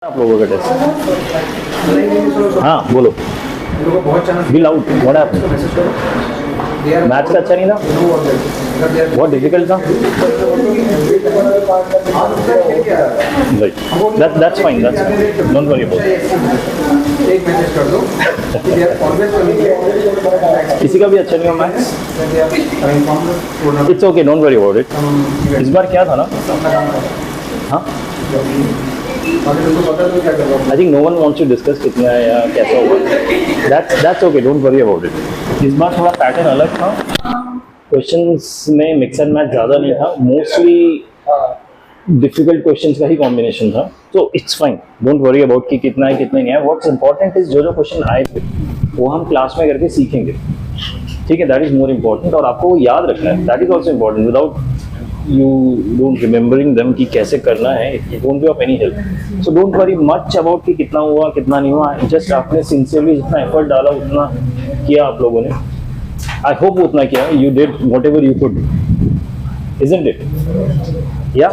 आप लोगों का टेस्ट। हाँ बोलो। Be loud. What happened? Maths का अच्छा नहीं था, बहुत डिफिकल्ट था। That's fine, don't worry about. किसी का भी अच्छा नहीं हो maths, it's okay, don't worry about it. इस बार क्या था ना, हाँ I think no one wants to discuss कितना है या कैसा होगा। That's okay, don't worry about it. इस बार थोड़ा पैटर्न अलग था, क्वेश्चंस में मिक्स एंड मैच ज़्यादा नहीं था, मोस्टली डिफिकल्ट क्वेश्चंस का ही कॉम्बिनेशन था, तो it's fine, don't worry about कि कितना है कितना नहीं है। व्हाट्स इंपॉर्टेंट इज जो क्वेश्चन आए थे वो हम क्लास में करके सीखेंगे, ठीक है, दैट इज मोर इम्पॉर्टेंट। और आपको याद रखना है, that is also important. Without you don't remembering them कि कैसे करना है, it won't be of any help. So don't worry much about कि कितना हुआ कितना नहीं हुआ, just आपने sincerely जितना effort डाला उतना किया आप लोगों ने, I hope उतना किया, you did whatever you could, isn't it? Yeah.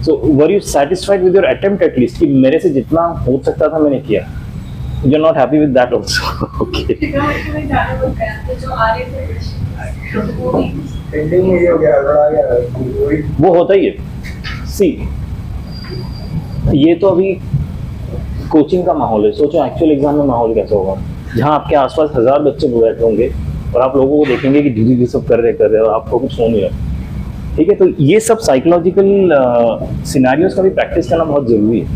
So were you satisfied with your attempt at least कि मेरे से जितना हो सकता था मैंने किया? You're not happy with that also? Okay. वो होता ही है। सी, ये तो अभी कोचिंग का माहौल है, सोचो एक्चुअल एग्जाम में माहौल कैसा होगा, जहाँ आपके आसपास 1000 बच्चे बैठे होंगे और आप लोगों को देखेंगे कि धीरे धीरे सब कर रहे और आपको कुछ हो नहीं रहा, ठीक है। तो ये सब साइकोलॉजिकल सिनेरियोस का भी प्रैक्टिस करना बहुत जरूरी है,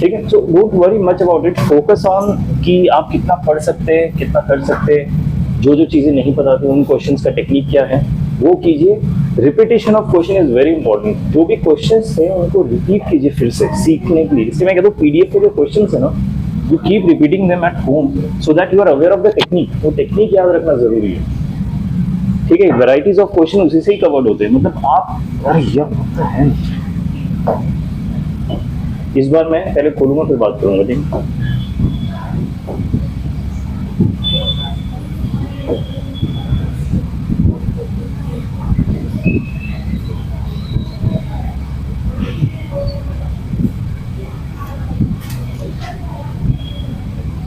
ठीक है। So don't worry much about it, focus on कि आप कितना पढ़ सकते हैं, कितना कर सकते हैं, जो चीज़ें नहीं पता थी उन क्वेश्चंस का टेक्निक क्या है वो कीजिए। Repetition of question is very important, जो भी क्वेश्चंस हैं उनको रिपीट कीजिए फिर से सीखने के लिए। इसलिए मैं कहता हूँ पीडीएफ के जो क्वेश्चंस है ना, you keep repeating them at home so that you are aware of the technique. वो टेक्निक याद रखना जरूरी है, ठीक है। वैराइटीज ऑफ क्वेश्चन उसी से ही कवर्ड होते हैं, मतलब आप है। इस बार मैं पहले खोलूंगा फिर बात करूंगा, ठीक है।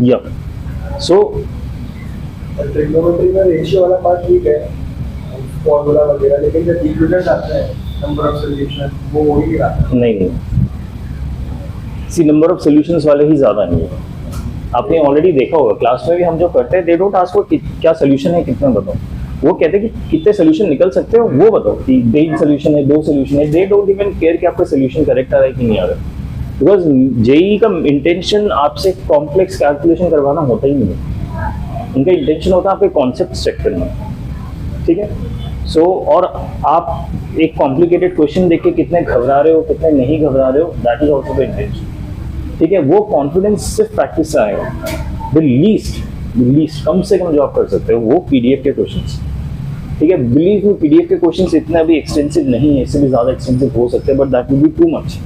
या सो ट्रिग्नोमेट्री में रेशियो वाला पार्ट ठीक है, फॉर्मूला वगैरह, लेकिन जब इक्वेशन आता है नंबर ऑफ सॉल्यूशन वो वही आता है। नहीं, सी नंबर ऑफ सॉल्यूशंस वाले ही ज़्यादा नहीं है। आपने ऑलरेडी देखा होगा क्लास में भी हम जो करते हैं, दे डोंट आस्क फॉर क्या सोल्यूशन है कितना बताओ, वो कहते हैं कि कितने सोल्यूशन निकल सकते हो वो बताओ, कि 3 सोल्यूशन है 2 सोल्यूशन है। दे डोंट इवन केयर कि आपका सोल्यूशन करेक्ट आ रहा है कि नहीं आ रहा है, बिकॉज जेई का इंटेंशन आपसे कॉम्प्लेक्स कैलकुलेशन करवाना होता ही नहीं है, उनका इंटेंशन होता है आपके कॉन्सेप्ट चेक करना, ठीक है। सो और आप एक कॉम्प्लिकेटेड क्वेश्चन देख के कितने घबरा रहे हो कितने नहीं घबरा रहे हो, that is also the intention, ठीक है। वो कॉन्फिडेंस सिर्फ प्रैक्टिस से आएगा। द लीस्ट कम से कम जो आप कर सकते हो वो पीडीएफ के क्वेश्चंस, ठीक है। बिलीव मी पीडीएफ के क्वेश्चंस इतना भी एक्सटेंसिव नहीं है, इससे भी ज़्यादा एक्सटेंसिव हो सकते हैं, but that will be too much.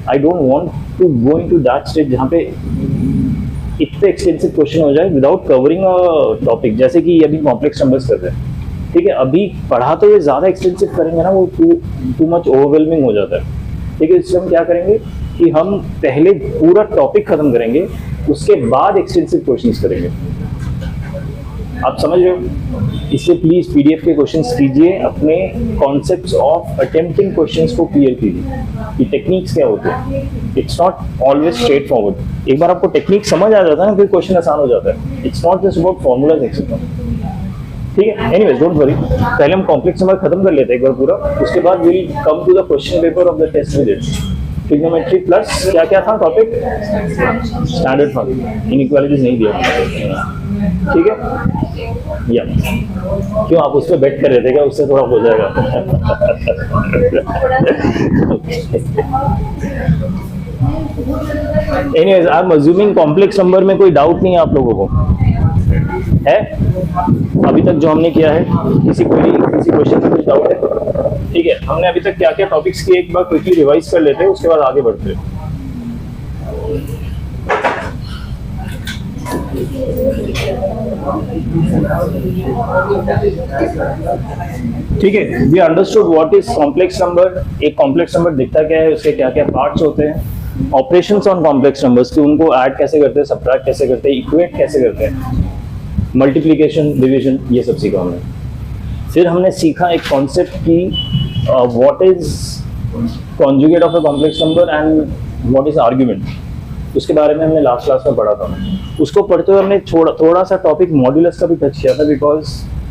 I don't want to go into that stage जहाँ पे इतने एक्सटेंसिव क्वेश्चन हो जाए विदाउट कवरिंग अ टॉपिक, जैसे कि अभी कॉम्प्लेक्स नंबर्स कर रहे हैं, ठीक है। अभी पढ़ा तो ये ज़्यादा एक्सटेंसिव करेंगे ना, वो टू मच ओवरवेलमिंग हो जाता है, ठीक है। इसलिए हम क्या करेंगे कि हम पहले पूरा टॉपिक खत्म करेंगे, उसके बाद एक्सटेंसिव क्वेश्चंस करेंगे, आप समझ रहे हो। इसलिए प्लीज पीडीएफ के क्वेश्चंस कीजिए, अपने कॉन्सेप्ट्स ऑफ अटेम्प्टिंग क्वेश्चंस को क्लियर कीजिए कि टेक्निक्स क्या होते हैं। It's not always straight forward, एक बार आपको टेक्निक समझ आ जाता है ना फिर क्वेश्चन आसान हो जाता है। It's not just about formulas etcetera, ठीक है। एनीवेज डोंट वरी, पहले हम कॉम्प्लेक्स नंबर खत्म कर लेते हैं एक बार पूरा, उसके बाद we will come to the question paper of the test with it. Trigonometry plus क्या क्या था टॉपिक, स्टैंडर्ड फंक्शन, इनइक्वालिटीज नहीं दिया, ठीक है। या क्यों आप उस पर बेट कर रहे थे क्या, उससे थोड़ा हो जाएगा। Anyways I am assuming complex number में कोई डाउट नहीं है आप लोगों को, है अभी तक जो हमने किया है, किसी क्वेश्चन में कुछ डाउट है, ठीक है। हमने अभी तक क्या क्या टॉपिक्स किए एक बार क्विकली रिवाइज कर लेते हैं, उसके बाद आगे बढ़ते हैं। ठीक है, we understood what is complex number. एक कॉम्प्लेक्स नंबर दिखता क्या है, उसके क्या क्या पार्ट्स होते हैं, ऑपरेशंस ऑन कॉम्प्लेक्स नंबर्स कि उनको ऐड कैसे करते हैं, सब्ट्रैक्ट कैसे करते हैं, इक्वेट कैसे करते हैं, मल्टीप्लिकेशन, डिवीजन, ये सब सीखा हमने। फिर हमने सीखा एक कॉन्सेप्ट की what is conjugate of a complex number and what is argument, उसके बारे में हमने लास्ट क्लास में पढ़ा था। उसको पढ़ते हुए हमने थोड़ा सा टॉपिक मॉड्यूलस का भी टच किया था, बिकॉज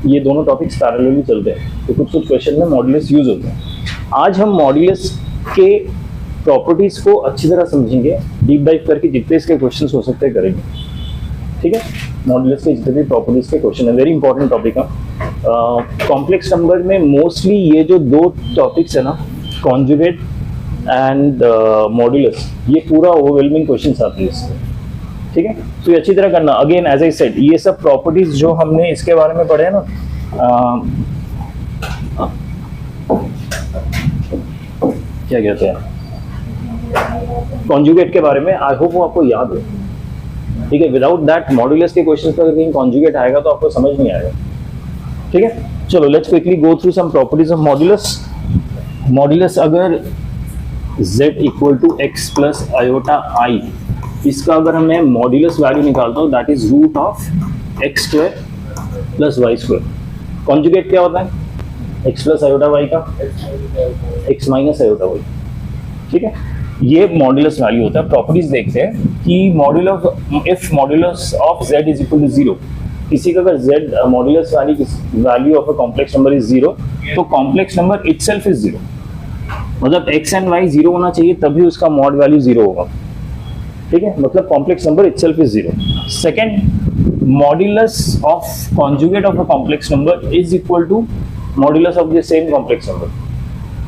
ये दोनों टॉपिक्स पैरेलली चलते हैं, तो कुछ कुछ क्वेश्चन में मॉड्यूलस यूज होते हैं। आज हम मॉड्यूलस के प्रॉपर्टीज को अच्छी तरह समझेंगे, डीप डाइव करके जितने इसके क्वेश्चंस हो सकते हैं करेंगे, ठीक है। मॉड्यूलस के जितने भी प्रॉपर्टीज के क्वेश्चन है, वेरी इंपॉर्टेंट टॉपिक है। कॉम्प्लेक्स नंबर में मोस्टली ये जो दो टॉपिक्स है ना, कॉन्जुगेट एंड मॉड्यूलस, ये पूरा ओवरवेलमिंग क्वेश्चन आते हैं इससे, ठीक है। तो ये अच्छी तरह करना। अगेन एज आई सेड, ये सब प्रॉपर्टीज जो हमने इसके बारे में पढ़े हैं ना, क्या कहते हैं, कॉन्जुगेट के बारे में, आई होप वो आपको याद हो, ठीक है। विदाउट दैट मॉड्यूलस के क्वेश्चन पर कहीं कॉन्जुगेट आएगा तो आपको समझ नहीं आएगा, ठीक है। चलो let's quickly go through some properties of modulus. Modulus अगर z equal to x plus iota i, इसका अगर हमें मॉड्यूलस वैल्यू निकालता हूँ, that is root of x square plus Y square. Conjugate क्या होता है, एक्स प्लस आयोटा वाई का एक्स माइनस आयोटा वाई, ठीक है। ये मॉड्यूलस वैल्यू होता है। प्रॉपर्टीज देखते हैं कि if modulus of z is equal to 0, किसी का अगर z modulus value of a complex number is 0, तो कॉम्प्लेक्स नंबर इटसेल्फ इज 0, मतलब x एंड y 0 होना चाहिए तभी उसका मॉड वैल्यू 0 होगा, ठीक है। मतलब complex number itself is 0। Second, modulus of conjugate of a complex number is equal to modulus of the same complex number.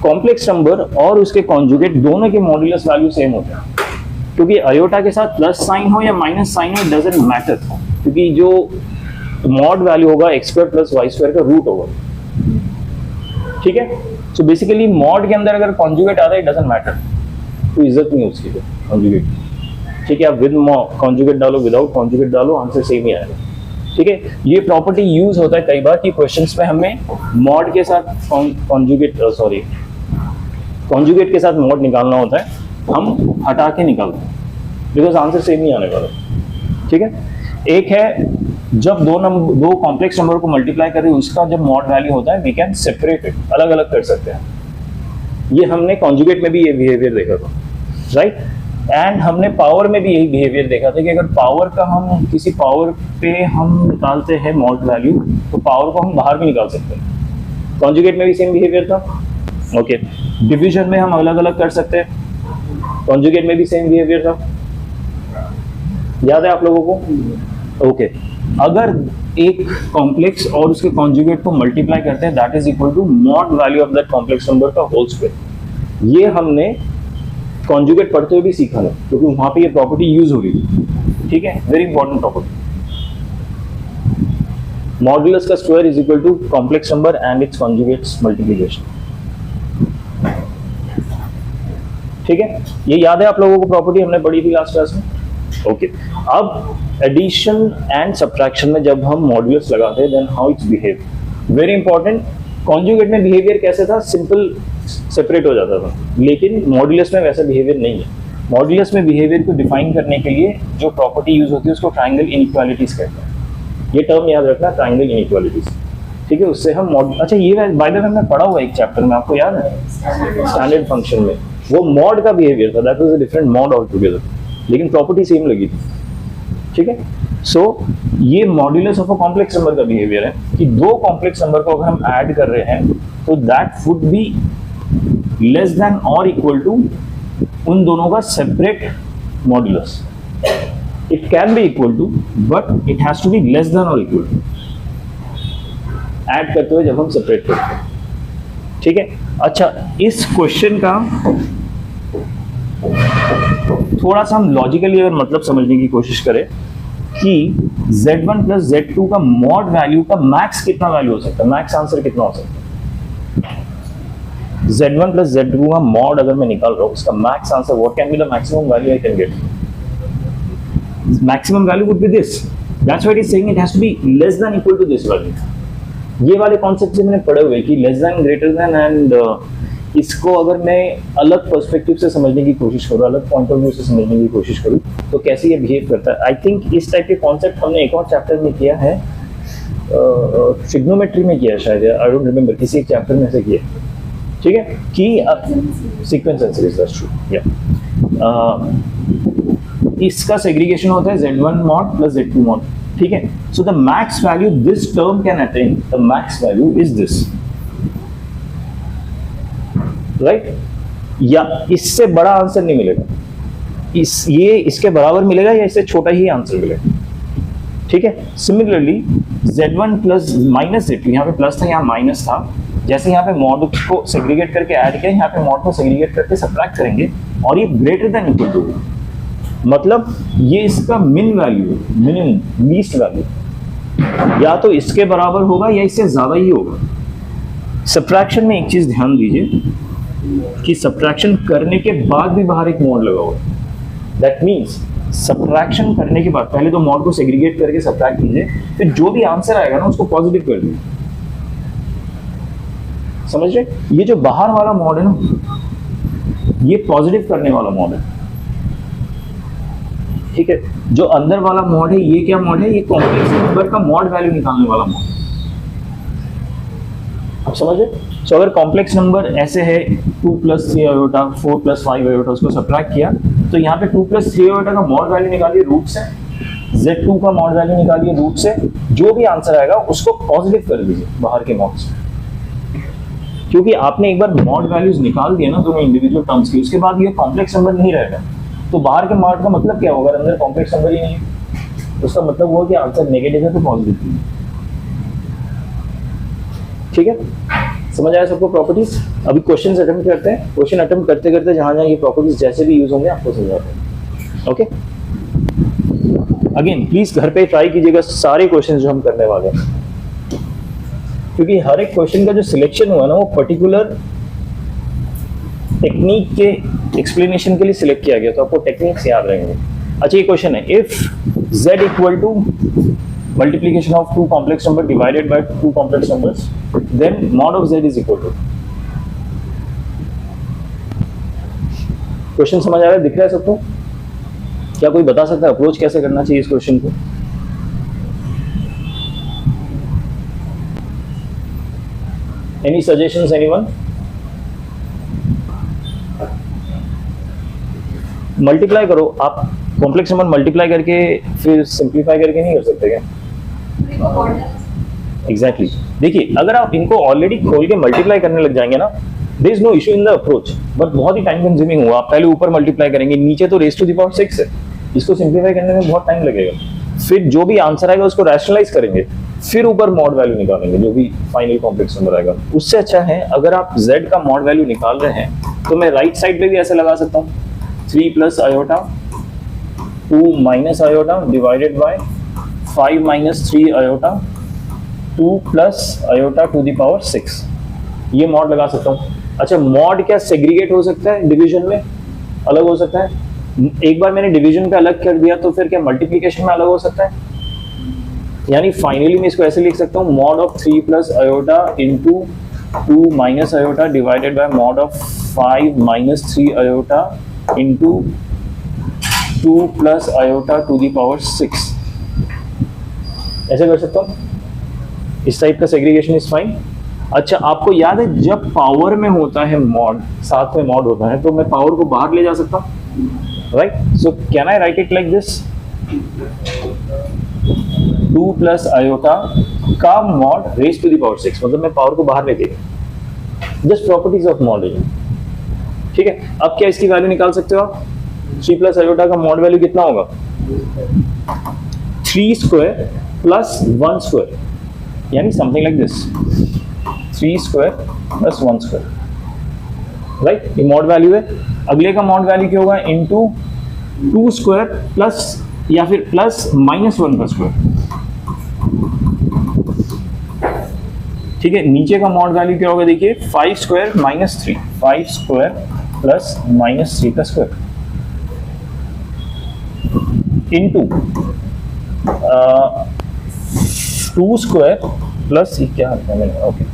Complex number और उसके कॉन्जुगेट दोनों के मॉड्यूलस वैल्यू सेम होते हैं, क्योंकि अयोटा के साथ प्लस साइन हो या माइनस साइन हो, डजंट मैटर, क्योंकि जो मॉड वैल्यू होगा x square plus Y square का रूट होगा, ठीक है। सो बेसिकली मॉड के अंदर अगर कॉन्जुगेट आता है, डजंट मैटर, कोई इज्जत नहीं है उसकी, कॉन्जुगेट, ठीक है। आप विद कॉन्जुगेट डालो, विदाउट कॉन्जुगेट डालो, आंसर सेम ही आएगा, ठीक है। ये प्रॉपर्टी यूज होता है कई बार कि क्वेश्चंस में हमें मॉड के साथ कॉन्जुगेट के साथ मॉड निकालना होता है, हम हटा के निकालते हैं, बिकॉज आंसर सेम ही आने वाला, ठीक है। एक है जब दो कॉम्प्लेक्स नंबर को मल्टीप्लाई करें, उसका जब मॉड वैल्यू होता है, वी कैन सेपरेट इट, अलग अलग कर सकते हैं। ये हमने कॉन्जुगेट में भी ये बिहेवियर देखा था, राइट। एंड हमने पावर में भी यही बिहेवियर देखा था कि अगर पावर का हम किसी पावर पे हम निकालते हैं मॉड वैल्यू, तो पावर को हम बाहर भी निकाल सकते हैं। कॉन्जुगेट में भी सेम बिहेवियर था, ओके। डिवीजन में हम अलग अलग कर सकते हैं, कॉन्जुगेट में भी सेम बिहेवियर था, याद है आप लोगों को, ओके। अगर एक कॉम्प्लेक्स और उसके कॉन्जुगेट को मल्टीप्लाई करते हैं, that is equal to mod value of that complex number का होल स्क्वायर। ये हमने कॉन्जुगेट पढ़ते हुए भी सीखा है, क्योंकि वहां पे ये प्रॉपर्टी यूज हो रही थी, ठीक है। वेरी इंपॉर्टेंट प्रॉपर्टी, मॉड्यूलस का square is equal to complex number and its conjugates multiplication, ठीक है। ये याद है आप लोगों को, प्रॉपर्टी हमने पढ़ी थी लास्ट क्लास में, ओके। अब एडिशन एंड सब्ट्रैक्शन में जब हम मॉड्यूलस लगाते हैं, then how its behave, very important. Conjugate में बिहेवियर कैसे था, सिंपल सेपरेट हो जाता था, लेकिन मॉड्यूलस में वैसा बिहेवियर नहीं है। मॉड्यूलस में बिहेवियर को डिफाइन करने के लिए जो प्रॉपर्टी यूज होती है उसको ट्रायंगल इनइक्वालिटीज कहते हैं। ये टर्म याद रखना, ट्रायंगल इनइक्वालिटीज, ठीक है। उससे हम अच्छा, ये बाय द वे हमने पढ़ा हुआ एक चैप्टर में, आपको याद है, स्टैंडर्ड फंक्शन में, वो मॉड का बिहेवियर था, that was a different mod all together, लेकिन प्रॉपर्टी सेम लगी थी, ठीक है। सो ये modulus of a complex number का बिहेवियर है कि दो कॉम्प्लेक्स नंबर को अगर हम ऐड कर रहे हैं, तो that would be less than और इक्वल टू उन दोनों का separate modulus. It can be equal to, but it has to be less than और इक्वल टू, ऐड करते हुए जब हम सेपरेट करते हैं, ठीक है। अच्छा, इस क्वेश्चन का थोड़ा सा हम लॉजिकली अगर मतलब समझने की कोशिश करें कि z1 प्लस z2 का मॉड वैल्यू का मैक्स कितना वैल्यू हो सकता है, मैक्स आंसर कितना हो सकता है। z1 प्लस z2 का मॉड अगर मैं निकाल रहा हूं, उसका max answer, what can be the maximum value I can get, maximum value would be this, that's why it is saying it has to be less than equal to this value. ये वाले concept से मैंने पढ़े हुए कि less than, greater than and इसको अगर मैं अलग पर्सपेक्टिव से समझने की कोशिश करूँ, अलग पॉइंट ऑफ व्यू से समझने की कोशिश करूँ, तो कैसे ये बिहेव करता है। आई थिंक इस टाइप के कॉन्सेप्ट हमने एक और चैप्टर में किया है, ट्रिग्नोमेट्री में किया शायद, आई डोंट रिमेम्बर, किसी एक चैप्टर में से किया, ठीक है, कि sequence and series, that's true, या इसका सेग्रीगेशन होता है Z1 mod plus Z2 mod, ठीक है। So the max value this term can attain, the max value is this, right, या इससे बड़ा आंसर नहीं मिलेगा, ये इसके बराबर मिलेगा या इससे छोटा ही आंसर मिलेगा, ठीक है। Similarly Z1 plus minus Z2, यहाँ पे प्लस था, यहाँ माइनस था, जैसे यहाँ पे मॉड को सेग्रीगेट करके ऐड किया, यहाँ पे मॉड को सेग्रीगेट करके सब्ट्रैक्ट करेंगे और ये ग्रेटर देन इक्वल टू, मतलब ये इसका मिन वैल्यू, मिनिमम लीस्ट वैल्यू, या तो इसके बराबर होगा या इससे ज्यादा ही होगा। सब्ट्रैक्शन में एक चीज ध्यान दीजिए कि सब्ट्रैक्शन करने के बाद भी बाहर एक मॉड लगा हुआ है, दैट मीन्स सब्ट्रैक्शन करने के बाद पहले तो मॉड को सेग्रीगेट करके सब्ट्रैक्ट कीजिए, फिर जो भी आंसर आएगा ना उसको पॉजिटिव कर दीजिए, समझ रहे। ये जो बाहर वाला मॉड है ना, ये पॉजिटिव करने वाला मॉड है, ठीक है। जो अंदर वाला मॉड है, ये क्या मॉड है, ये कॉम्प्लेक्स नंबर का मॉड वैल्यू निकालने वाला मॉड, आप समझे। सो अगर कॉम्प्लेक्स नंबर ऐसे है 2 प्लस 3 आयोटा, 4 प्लस 5 आयोटा, उसको सब्ट्रैक्ट किया, तो यहाँ पे 2 प्लस 3 आयोटा का मॉड वैल्यू निकालिए रूट से, Z2 का मॉड वैल्यू निकालिए रूट से, जो भी आंसर आएगा उसको पॉजिटिव कर दीजिए बाहर के मॉड से, क्योंकि आपने एक बार मॉड वैल्यूज निकाल दिए ना दोनों इंडिविजुअल टर्म्स की, उसके बाद ये कॉम्प्लेक्स नंबर नहीं रहेगा, तो बाहर के मॉड का मतलब क्या होगा, अंदर कॉम्प्लेक्स नंबर ही नहीं है, उसका मतलब वो कि आंसर नेगेटिव है तो पॉजिटिव है, ठीक है। समझ आया सबको प्रॉपर्टीज। अभी क्वेश्चन अटेम्प्ट करते हैं, क्वेश्चन अटेम्प्ट करते करते जहां जहां ये प्रॉपर्टीज जैसे भी यूज होंगे आपको समझाते हैं, ओके। अगेन प्लीज घर पे ट्राई कीजिएगा सारे क्वेश्चन जो हम करने वाले हैं, क्योंकि हर एक क्वेश्चन का जो सिलेक्शन हुआ ना वो पर्टिकुलर टेक्निक के एक्सप्लेनेशन के लिए सिलेक्ट किया गया, तो आपको टेक्निक्स याद रहेंगे। अच्छा ये क्वेश्चन है, if z equal to multiplication of two complex number divided by two complex numbers, then mod of z is equal to, question समझ आ रहा है, दिख रहा है सबको। क्या कोई बता सकता है अप्रोच कैसे करना चाहिए इस क्वेश्चन को? Any suggestions anyone? मल्टीप्लाई करो आप, कॉम्प्लेक्स नंबर मल्टीप्लाई करके फिर सिंप्लीफाई करके नहीं कर सकते क्या? एग्जैक्टली देखिए, अगर आप इनको ऑलरेडी खोल के मल्टीप्लाई करने लग जाएंगे ना, there is no issue in the approach, but बहुत ही टाइम कंज्यूमिंग होगा। आप पहले ऊपर मल्टीप्लाई करेंगे, नीचे तो रेज़ टू द पावर 6 है, इसको सिंप्लीफाई करने में बहुत टाइम लगेगा, फिर जो भी आंसर आएगा उसको रैशनलाइज करेंगे, फिर ऊपर मॉड वैल्यू निकालेंगे, जो भी फाइनल कॉम्प्लेक्स नंबर आएगा। उससे अच्छा है अगर आप z का मॉड वैल्यू निकाल रहे हैं तो मैं राइट साइड पे भी ऐसे लगा सकता हूँ, 3 plus iota 2 minus iota divided by 5 minus 3 iota 2 plus iota to the power 6, ये मॉड लगा सकता हूँ। अच्छा मॉड क्या सेग्रीगेट हो सकता है, डिवीजन में अलग हो सकता है? एक बार मैंने डिवीजन पे अलग कर दिया तो फिर क्या मल्टीप्लिकेशन में अलग हो सकता है? यानी फाइनली मैं इसको ऐसे लिख सकता हूँ, mod of 3 plus iota into 2 minus iota divided by mod of 5 minus 3 iota into 2 plus iota to the power 6, ऐसे कर सकता हूँ। इस टाइप का सेग्रीगेशन इज फाइन। अच्छा आपको याद है जब पावर में होता है मॉड, साथ में मॉड होता है, तो मैं पावर को बाहर ले जा सकता हूँ, right. So can I write it like this, 2 plus iota का mod raise to the power 6, मतलब मैं पावर को बाहर ले गया, जस्ट प्रॉपर्टीज ऑफ मॉड, ठीक है। अब क्या इसकी वैल्यू निकाल सकते हो आप? 3 प्लस आयोटा का मॉड वैल्यू कितना होगा? 3 स्क्वायर प्लस 1 स्क्वायर, यानी something like this, 3 square plus 1 square, right. ये मॉड वैल्यू है। अगले का मॉड वैल्यू क्या होगा? इनटू 2 स्क्वायर प्लस या फिर प्लस माइनस 1 का स्क्वायर, ठीक है। नीचे का मॉड वैल्यू क्या होगा? देखिए 5 square minus 3, 5 square plus minus 3 का स्क्वायर इनटू 2 स्क्वायर प्लस क्या है मैंने, okay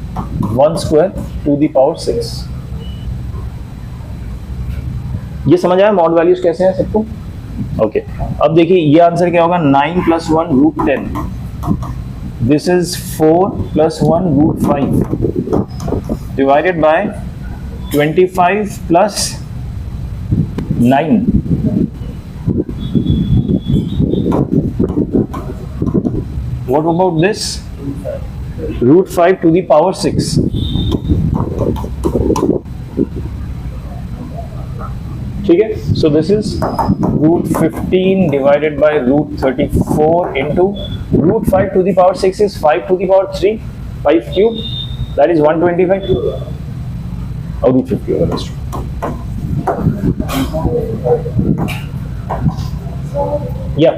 1 square to the power 6, ये समझ आया मॉड वैल्यूज कैसे हैं सबको? ओके अब देखिए ये आंसर क्या होगा, 9 + 1 √10, this is 4 + 1 √5 divided by 25 + 9. What about this? √5 to the power 6. ठीक है, so this is √15 divided by √34 into √5 to the power 6 is 5 to the power 3, 5 cube, that is 125. Or √50 होगा this. या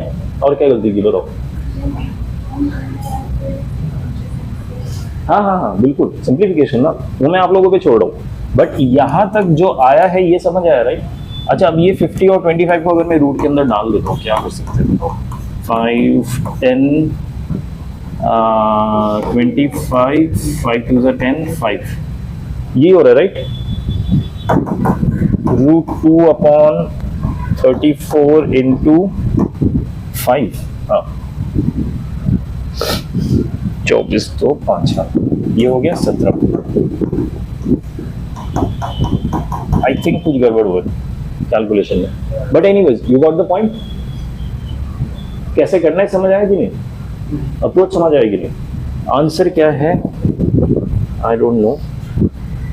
और क्या गलती की बताओ? हाँ बिल्कुल सिंप्लीफिकेशन ना, वो मैं आप लोगों पे छोड़ रहा हूँ, बट यहाँ तक जो आया है ये समझ आया राइट? अच्छा अब ये 50 और 25 को अगर मैं रूट के अंदर डाल देता हूँ क्या कर सकते हैं बताओ? 5 10 25 5 2 10 5 ये हो रहा है राइट? √2/34 into 5, हाँ 24 तो 5, ये हो गया 17. आई थिंक कुछ गड़बड़ हुआ कैलकुलेशन में, but anyways you got the point. कैसे करना है समझ आया कि नहीं? अप्रोच समझ आएगी नहीं? आंसर क्या है? I don't know.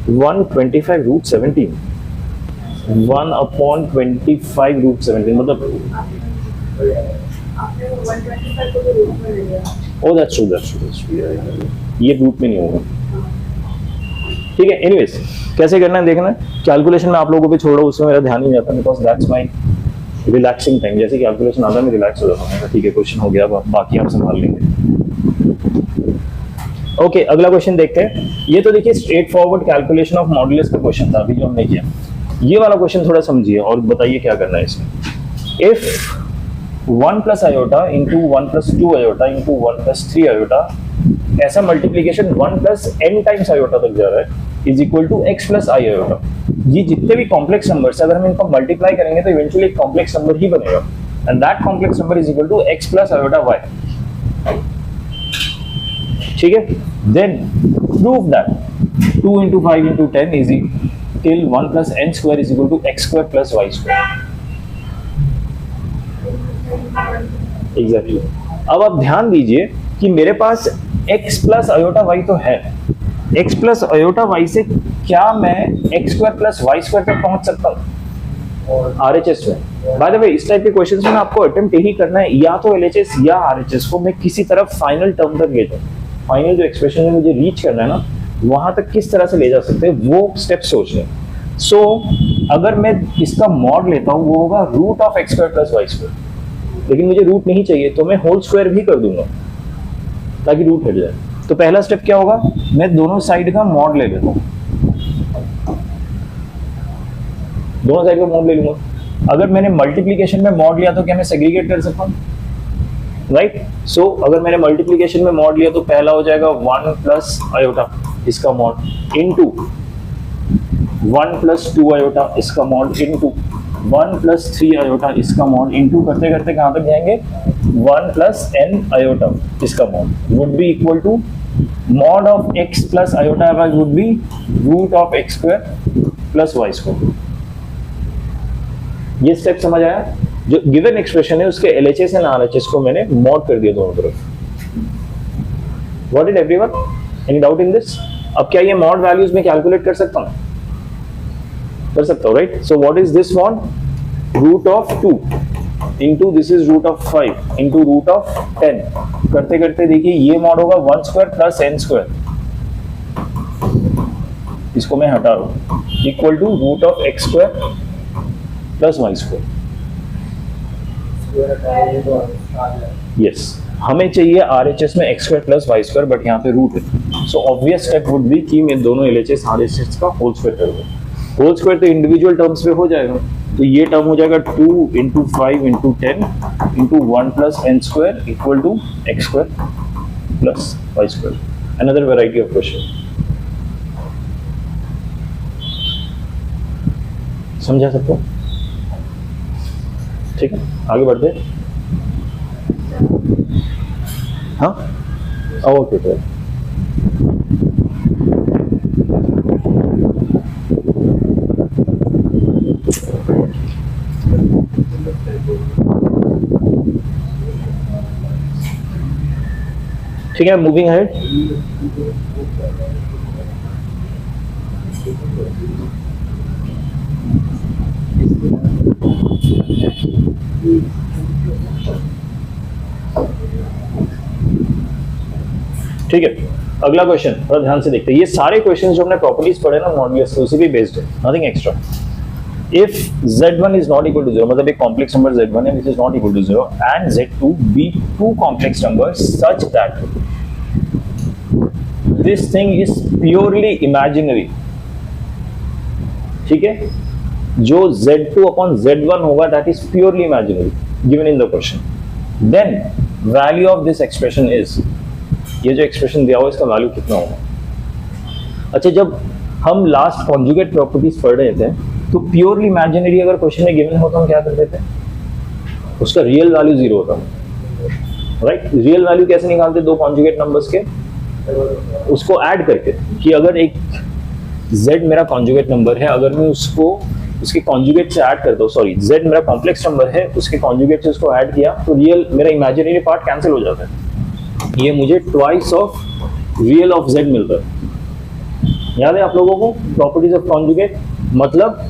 125 √17, 1/25 √17 मतलब ओ दैट्स ट्रू, ये रूट में नहीं होगा. ठीक है, एनीवेज कैसे करना है देखना है. कैलकुलेशन में आप लोगों पे छोड़ रहा हूँ, उसमें मेरा ध्यान नहीं जाता because that's my relaxing time. जैसे कैलकुलेशन आता है मैं रिलैक्स हो जाता हूँ. ठीक है क्वेश्चन हो गया, बाकी आप संभाल लेंगे. ओके अगला क्वेश्चन देखते हैं. ये तो देखिए straight forward calculation of modulus का क्वेश्चन था अभी जो हमने किया. ये वाला क्वेश्चन थोड़ा समझिए और बताइए क्या करना है इसमें. If 1 + iota into 1 + 2 iota into 1 + 3 iota, ऐसा मल्टीप्लीकेशन 1 + n टाइम्स iota तक जा रहा है, is equal to x + i iota. ये जितने भी कॉम्प्लेक्स नंबर्स अगर हम इनको मल्टीप्लाई करेंगे तो इवेंचुअली एक कॉम्प्लेक्स नंबर ही बनेगा, and that complex number is equal to x + iota y. ठीक है, then prove that 2 into 5 into 10 is till 1 + n² is equal to x² + y². Exactly. अब आप ध्यान दीजिए कि मेरे पास x + iota y तो है. x + iota y से क्या मैं x² + y² तक पहुंच सकता हूँ RHS में? बाय द वे इस टाइप के क्वेश्चंस में आपको अटेम्प्ट यही करना है, या तो LHS या RHS को मैं किसी तरफ फाइनल टर्म तक ले जाऊँ. फाइनल जो एक्सप्रेशन है मुझे रीच करना है ना, वहां तक किस तरह से ले जा सकते हैं वो स्टेप सोच लें. सो अगर मैं इसका मॉड लेता हूँ वो होगा √(x² + y²), लेकिन मुझे रूट नहीं चाहिए तो मैं होल स्क्वायर भी कर दूंगा ताकि रूट हट जाए. तो पहला स्टेप क्या होगा, मैं दोनों साइड का मॉड ले लेता हूँ. दोनों साइड का मॉड ले लूंगा. अगर मैंने मल्टीप्लीकेशन में मॉड लिया तो क्या मैं सेग्रीगेट कर सकता हूँ? राइट. सो अगर मैंने मल्टीप्लीकेशन में मॉड लिया तो पहला हो जाएगा 1 + iota इसका मॉड इनटू 1 + 2 iota इसका मॉड इनटू 1 + 3 iota इसका मॉड इनटू करते करते कहां तक जाएंगे 1 + n iota इसका mod would be equal to mod of x + iota y would be √(x² + y². ये स्टेप समझ आया? जो गिवन एक्सप्रेशन है उसके LHS एंड RHS को मैंने मॉड कर दिया दोनों तरफ. What it everyone? Any doubt in this? अब क्या ये मॉड वैल्यूज में कैलकुलेट कर सकता हूं? कर सकता हूं right. So what is this mod? √2 into this is √5 into √10. करते करते देखिए ये मॉड होगा 1² + n². इसको मैं हटा रहा हूं, equal to √(x² + y². Yes, हमें चाहिए RHS में x² + y², बट यहाँ पे रूट है. So obvious step would be कि मैं दोनों LHS RHS का होल स्क्वायर करूंगा. होल स्क्वायर तो इंडिविजुअल टर्म्स पे हो जाएगा, तो ये टर्म हो जाएगा 2 × 5 × 10 × 1 + n² equal to x² + y². Another variety of question. समझा सबको? ठीक है, आगे बढ़ते हैं। हाँ ओके सर। ठीक है, मूविंग अहेड। ठीक है, अगला क्वेश्चन थोड़ा ध्यान से देखते हैं। ये सारे क्वेश्चन जो हमने प्रॉपर्टीज पढ़े ना मॉड्यूलस, उसी पे बेस्ड है, nothing extra. If Z1 is not equal to 0, मतलब एक complex number Z1 है which is not equal to 0 and Z2 be two complex numbers such that this thing is purely imaginary, ठीक है, जो Z2 upon Z1 होगा that is purely imaginary given in the question, then value of this expression is, ये जो expression दिया हुआ इसका value कितना होगा। अच्छा, जब हम लास्ट कॉन्जुगेट प्रॉपर्टीज पढ़ रहे थे तो प्योरली इमेजिनरी अगर क्वेश्चन में गिवन हो तो हम क्या करते थे, उसका रियल वैल्यू 0 होता, राइट। रियल वैल्यू कैसे निकालते, दो कॉन्जुगेट नंबर्स के उसको ऐड करके, कि अगर एक z मेरा कॉन्जुगेट नंबर है, अगर मैं उसको उसके कॉन्जुगेट से ऐड करता हूँ, सॉरी z मेरा कॉम्प्लेक्स नंबर है, उसके कॉन्जुगेट से उसको ऐड किया तो रियल मेरा इमेजिनरी पार्ट कैंसिल हो जाता है, ये मुझे twice of real of z मिलता है। याद है आप लोगों को प्रॉपर्टीज ऑफ कॉन्जुगेट, मतलब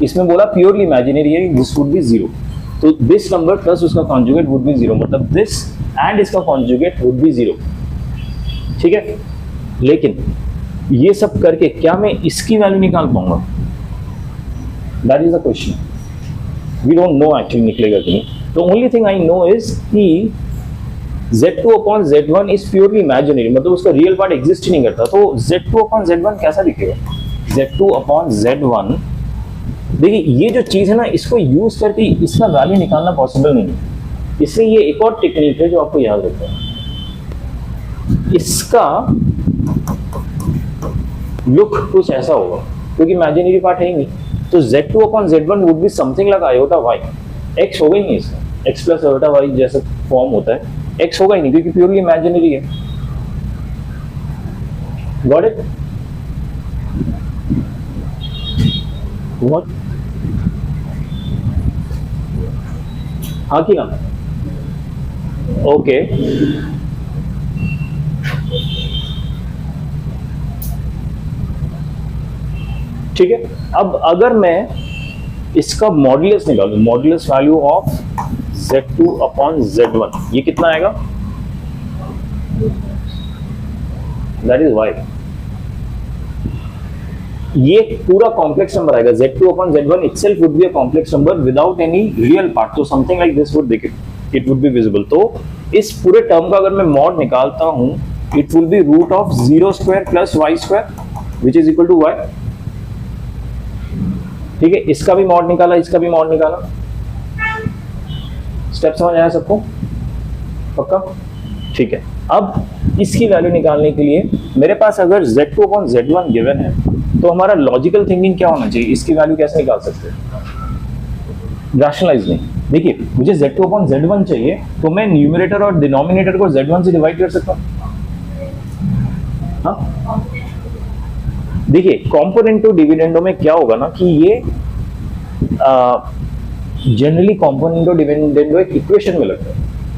इसमें बोला प्योरली इमेजिनरी है, दिस वुड बी 0, तो दिस नंबर प्लस उसका कॉन्जुगेट वुड बी 0, मतलब दिस एंड इसका कॉन्जुगेट वुड बी 0, ठीक है। लेकिन ये सब करके क्या मैं इसकी वैल्यू निकाल पाऊंगा, that is the question. We don't know actually निकलेगा कि नहीं। The only thing I know is कि Z2 upon Z1 is purely imaginary, मतलब उसका रियल पार्ट एग्जिस्ट ही नहीं करता, तो Z2 upon Z1 कैसा दिखेगा, Z2 upon Z1। देखिए ये जो चीज है ना, इसको यूज करके इसका वैल्यू निकालना पॉसिबल नहीं है, इसलिए ये एक और टेक्निक है जो आपको याद रखना है। इसका लुक कुछ ऐसा होगा, क्योंकि इमेजिनरी पार्ट है ही नहीं, तो Z2 upon Z1 would be something like iota y, x होगा ही नहीं इसका, x प्लस आयोटा y जैसा फॉर्म होता है, x होगा ही नहीं क्योंकि प्योरली इमेजिनरी है। Got it? व्हाट? हाँ कि ना? ओके, ठीक है। अब अगर मैं इसका मॉड्यूलस निकालूं, modulus value of Z2 upon Z1, ये कितना आएगा, दैट इज y। ये पूरा कॉम्प्लेक्स नंबर आएगा, Z2 upon Z1 itself would be a complex number without any real part, तो something like this would be, it would be visible। तो इस पूरे टर्म का अगर मैं मॉड निकालता हूं, it will be root of 0 square plus y square which is equal to y, ठीक है। इसका भी मॉड निकाला, इसका भी मॉड निकाला, स्टेप समझ आया सबको, पक्का? ठीक है। अब इसकी वैल्यू निकालने के लिए मेरे पास अगर Z2 upon Z1 गिवन है, तो हमारा लॉजिकल थिंकिंग क्या होना चाहिए, इसकी वैल्यू कैसे निकाल सकते हैं, रैशनलाइज नहीं। देखिए मुझे Z2 upon Z1 चाहिए, तो मैं न्यूमरेटर और डिनोमिनेटर को Z1 से डिवाइड कर सकता हूँ। हाँ देखिए, कॉम्पोनेंटो डिविडेंडो में क्या होगा ना कि ये जनरली कॉम्पोनेंटो डिविडेंडो एक इक्वेशन में लगता है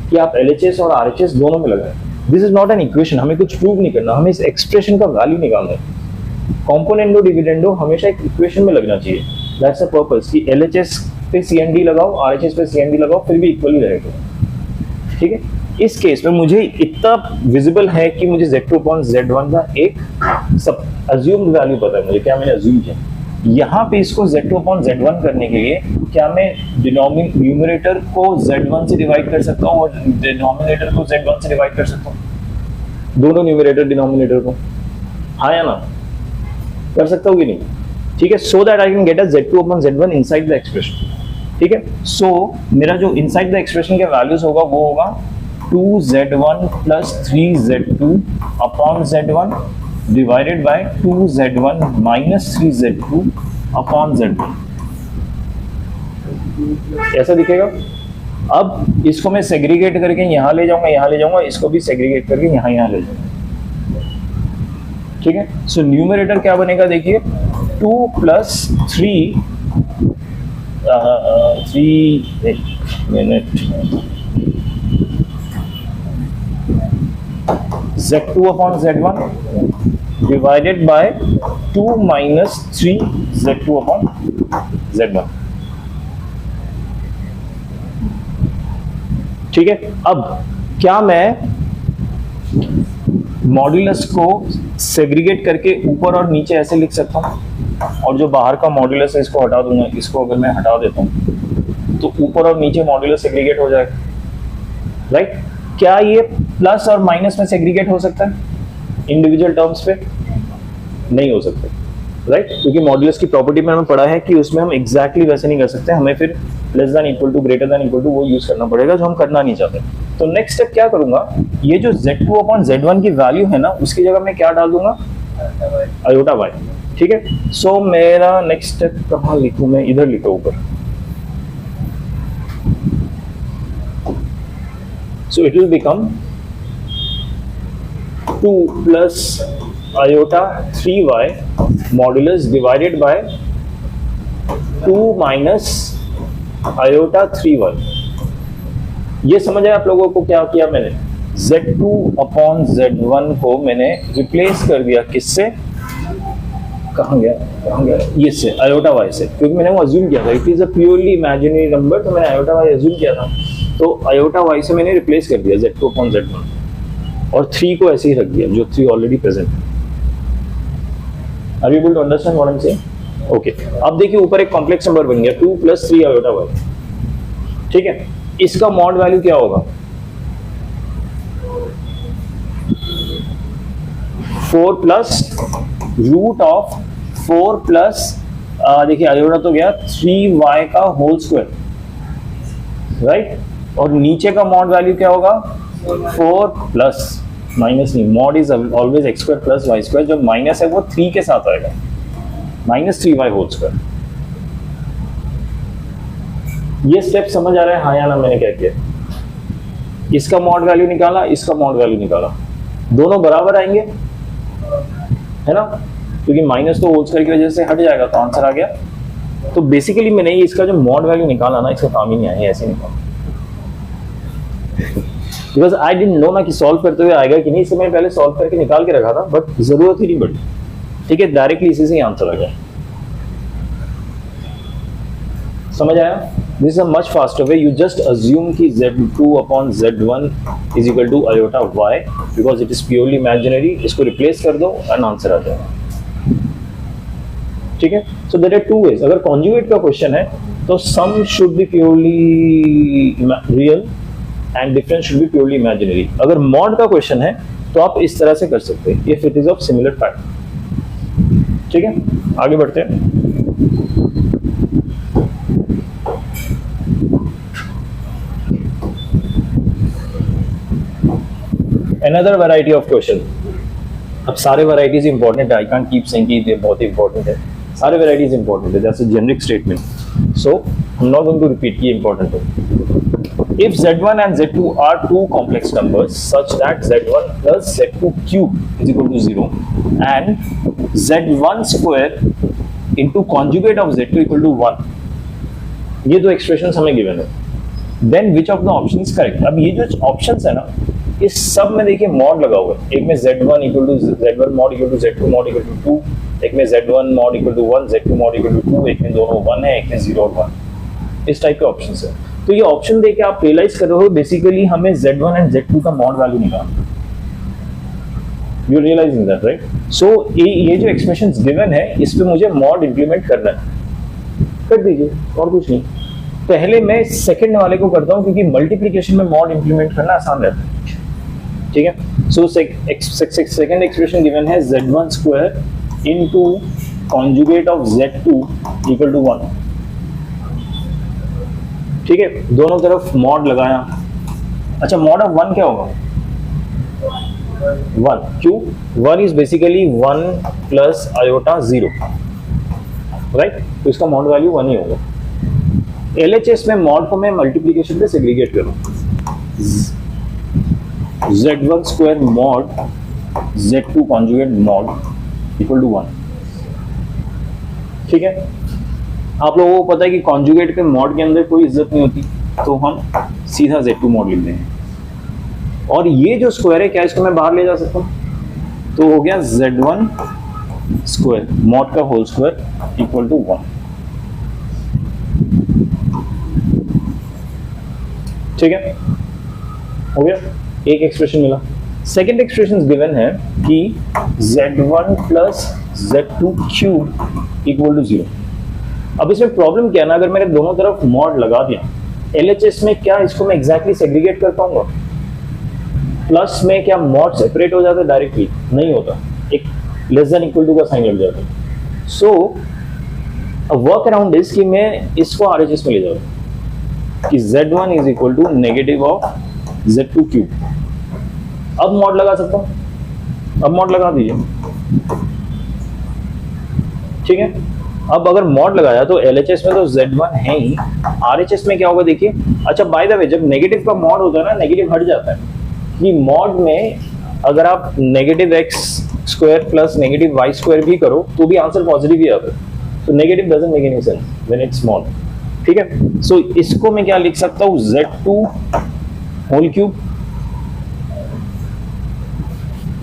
कि आप LHS और RHS दोनों में लगाएं। This is not an equation, हमें कुछ प्रूव नहीं करना, हमें इस एक्सप्रेशन का वैल्यू निकालना है। कॉम्पोनेंटो डिविडेंडो हमेशा एक इक्वेशन में लगना चाहिए, दैट्स द पर्पस कि LHS पे CND लगाओ, RHS पे CND लगाओ, फिर भी इक्वली रहेगा, ठीक है। इस केस में मुझे इतना विजिबल है कि मुझे Z2 upon Z1 का एक सब अज्यूम्ड वैल्यू पता है मुझे, क्या मैंने अज्यूम किया। यहाँ पे इसको Z2 upon Z1 करने के लिए क्या मैं न्यूमरेटर को Z1 से डिवाइड कर सकता हूँ और डिनोमिनेटर को Z1 से डिवाइड कर सकता हूँ, दोनों न्यूमरेटर डिनोमिनेटर को, हाँ या ना? कर सकता हूँ कि नहीं? ठीक है, so that I can get a Z2 upon Z1 inside the expression, ठीक है। सो मेरा जो इनसाइड द एक्सप्रेशन के वैल्यूज होगा वो होगा 2Z1 plus 3Z2 upon Z1 divided by 2Z1 minus 3Z2 upon Z1, ऐसा दिखेगा। अब इसको मैं सेग्रीगेट करके यहाँ ले जाऊंगा, यहाँ ले जाऊंगा, इसको भी सेग्रीगेट करके यहाँ ले जाऊंगा। ठीक है, सो न्यूमरेटर क्या बनेगा देखिए, 2 + 3 एक minute, Z2/Z1 divided by 2 - 3 Z2/Z1। ठीक है, अब क्या मैं मॉड्यूलस को सेग्रीगेट करके ऊपर और नीचे ऐसे लिख सकता हूँ, और जो बाहर का मॉड्यूलस है इसको हटा दूंगा, इसको अगर मैं हटा देता हूँ तो ऊपर और नीचे मॉड्यूलस सेग्रीगेट हो जाएगा, राइट। क्या ये प्लस और माइनस में सेग्रीगेट हो सकता है इंडिविजुअल टर्म्स पे? नहीं हो सकता, राइट, क्योंकि मॉड्यूलस की प्रॉपर्टी में हमें पढ़ा है कि उसमें हम एग्जैक्टली वैसे नहीं कर सकते, हमें फिर less than equal to, greater than equal to वो यूज करना पड़ेगा, जो हम करना नहीं चाहते। तो नेक्स्ट स्टेप क्या करूंगा, ये जो Z2/Z1 की वैल्यू है ना, उसकी जगह मैं क्या डाल दूंगा, आयोटा y। ठीक है, सो मेरा नेक्स्ट स्टेप कहाँ लिखूं मैं, इधर लिखो ऊपर। So it will become 2 plus iota 3y modulus divided by 2 minus iota 3y। ये समझ आया आप लोगों को क्या किया मैंने? Z2/Z1 को मैंने रिप्लेस कर दिया किससे, कहाँ गया ये से, आयोटा y से, क्योंकि मैंने वो अज्यूम किया था it is a purely imaginary number, तो मैंने आयोटा y अज्यूम किया था, तो आयोटा y से मैंने रिप्लेस कर दिया Z2/Z1 और 3 को ऐसे ही रख दिया जो 3 ऑलरेडी प्रेजेंट है। Are you able to understand what I am saying? Okay, अब देखिए ऊपर एक कॉम्प्लेक्स नंबर बन गया 2 + 3 आयोटा y। ठीक है, इसका मॉड वैल्यू क्या होगा, 4 + √4 प्लस देखिए आयोटा तो गया 3y का होल स्क्वायर, राइट, और नीचे का मॉड वैल्यू क्या होगा, 4 प्लस माइनस नहीं, mod is always x² + y², जो माइनस है वो 3 के साथ आएगा, -3y होल स्क्वायर। ये स्टेप समझ आ रहा है, हाँ या ना? मैंने क्या किया, इसका मॉड वैल्यू निकाला, इसका मॉड वैल्यू निकाला, दोनों बराबर आएंगे, है ना, क्योंकि माइनस तो होल स्क्वायर की वजह से हट जाएगा, तो आंसर आ गया। तो बेसिकली मैंने इसका जो मॉड वैल्यू निकाला ना, इसका काम ही नहीं आया, ऐसे निकाला, बिकॉज आई डिडंट नो ना कि सॉल्व करते हुए आएगा कि नहीं, इससे मैंने पहले सॉल्व करके निकाल के रखा था, बट जरूरत ही नहीं पड़ी। ठीक है, डायरेक्टली इसी से ही आंसर आ गया। समझ आया? This is a much faster way, you just assume कि Z2/Z1 is equal to iota y, because it is purely imaginary, इसको रिप्लेस कर दो एंड आंसर आ जाएगा। ठीक है, सो देयर आर 2 वेज। अगर कॉन्जुगेट का क्वेश्चन है तो sum should be purely real and difference should be purely imaginary. अगर मॉड का क्वेश्चन है तो आप इस तरह से कर सकते हैं, if it is of similar fact. ठीक है, आगे बढ़ते हैं। Another variety of question। अब सारे varieties इंपॉर्टेंट है, I can't keep saying कि ये बहुत इंपॉर्टेंट है, सारे varieties इंपॉर्टेंट है, that's a generic statement, so I'm not going to repeat कि इंपॉर्टेंट है। If Z1 and Z2 are two complex numbers such that Z1 plus Z2 cube is equal to 0 and Z1 square into conjugate of Z2 equal to 1, ये दो expressions हमें given है, then which of the option is correct? अब ये जो options है ना, इस सब में देखिए मॉड लगा हुआ है, एक में Z1 equal to Z1 mod equal to Z2 mod equal to 2, एक में Z1 mod equal to 1 Z2 mod equal to 2, एक में दोनों 1 है, एक में 0 और 1, इस टाइप के ऑप्शंस है। तो ये ऑप्शन देके आप रियलाइज कर रहे हो बेसिकली हमें Z1 एंड Z2 का मॉड वैल्यू निकालना है। You realising that, right? So ये जो एक्सप्रेशंस गिवन है इस पे मुझे मॉड इंप्लीमेंट करना है, कर दीजिए और कुछ नहीं। पहले मैं सेकंड वाले को करता हूँ क्योंकि मल्टीप्लिकेशन में मॉड इंप्लीमेंट करना आसान रहता है। ठीक है, सो सेकंड एक्सप्रेशन गिवन है Z1 square into conjugate of Z2 equal to 1। ठीक है, दोनों तरफ मॉड लगाया। अच्छा, मॉड ऑफ 1 क्या होगा? 1 क्यों? 1 is basically 1 plus iota 0, right? तो इसका मॉड वैल्यू 1 ही होगा। LHS में मॉड को मैं मल्टीप्लीकेशन पे सेग्रीगेट करूं, Z1 square mod Z2 conjugate mod equal to 1। ठीक है, आप लोगों को पता है कि कॉन्जुगेट के मॉड के अंदर कोई इज्जत नहीं होती, तो हम सीधा Z2 मॉड लिख देंगे। और ये जो स्क्वायर है, क्या इसको मैं बाहर ले जा सकता हूं? तो हो गया Z1 स्क्वायर मॉड का होल स्क्वायर इक्वल टू 1। ठीक है, हो गया, एक एक्सप्रेशन मिला। सेकेंड एक्सप्रेशन गिवन है कि Z1 plus Z2 cube equal to 0। अब इसमें प्रॉब्लम क्या है ना, अगर मैंने दोनों तरफ मॉड लगा दिया, LHS में क्या इसको मैं एग्जैक्टली सेग्रीगेट कर पाऊंगा? प्लस में क्या मॉड सेपरेट हो जाता है डायरेक्टली? नहीं होता, एक लेस देन इक्वल टू का साइन लग जाता है। सो वर्क अराउंड इज कि मैं इसको RHS में ले जाऊँ कि Z1 is equal to negative of Z2 cube. अब मॉड लगा सकता हूं, अब मॉड लगा दीजिए। ठीक है, अब अगर मॉड लगाया तो LHS में तो Z1 है ही, RHS में क्या होगा देखिए। अच्छा, बाय द वे, जब नेगेटिव का मॉड होता है ना, नेगेटिव हट जाता है कि मॉड में अगर आप negative x square plus negative y square भी करो तो भी आंसर पॉजिटिव ही आता है। तो negative doesn't make any sense when it's small. ठीक है, सो इसको मैं क्या लिख सकता हूं? Z2 whole cube,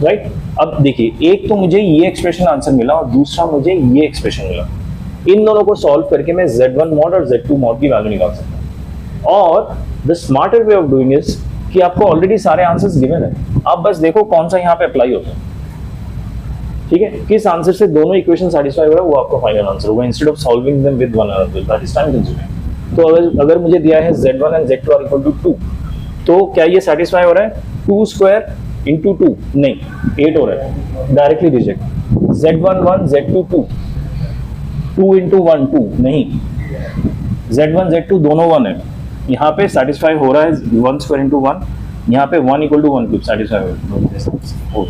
right. अब देखिए, एक तो मुझे ये एक्सप्रेशन आंसर मिला और दूसरा मुझे ये एक्सप्रेशन मिला। इन दोनों को सॉल्व करके मैं Z1 मॉड और Z2 मॉड की वैल्यू निकाल सकता हूं। और the smarter way of doing is कि आपको ऑलरेडी सारे आंसर्स गिवन है, आप बस देखो कौन सा यहाँ पे अप्लाई होता है। ठीक है, किस आंसर से दोनों इक्वेशन सेटिस्फाई हो रहा है वो आपका फाइनल आंसर होगा, instead of solving them with one another, that is time consuming. तो अगर मुझे दिया है Z1 and Z2 are equal to 2, तो क्या ये सेटिस्फाई हो रहा है? 2 स्क्वायर इंटू 2 नहीं, 8 हो रहा है, directly reject. Z1 1 Z2 2, 2 into 1 2 नहीं, Z1 Z2 दोनों 1 है, यहाँ पे सेटिस्फाई हो रहा है 1 स्क्वायर इंटू 1, यहाँ पे 1 इक्वल टू 1 क्यूब सेटिस्फाई हो।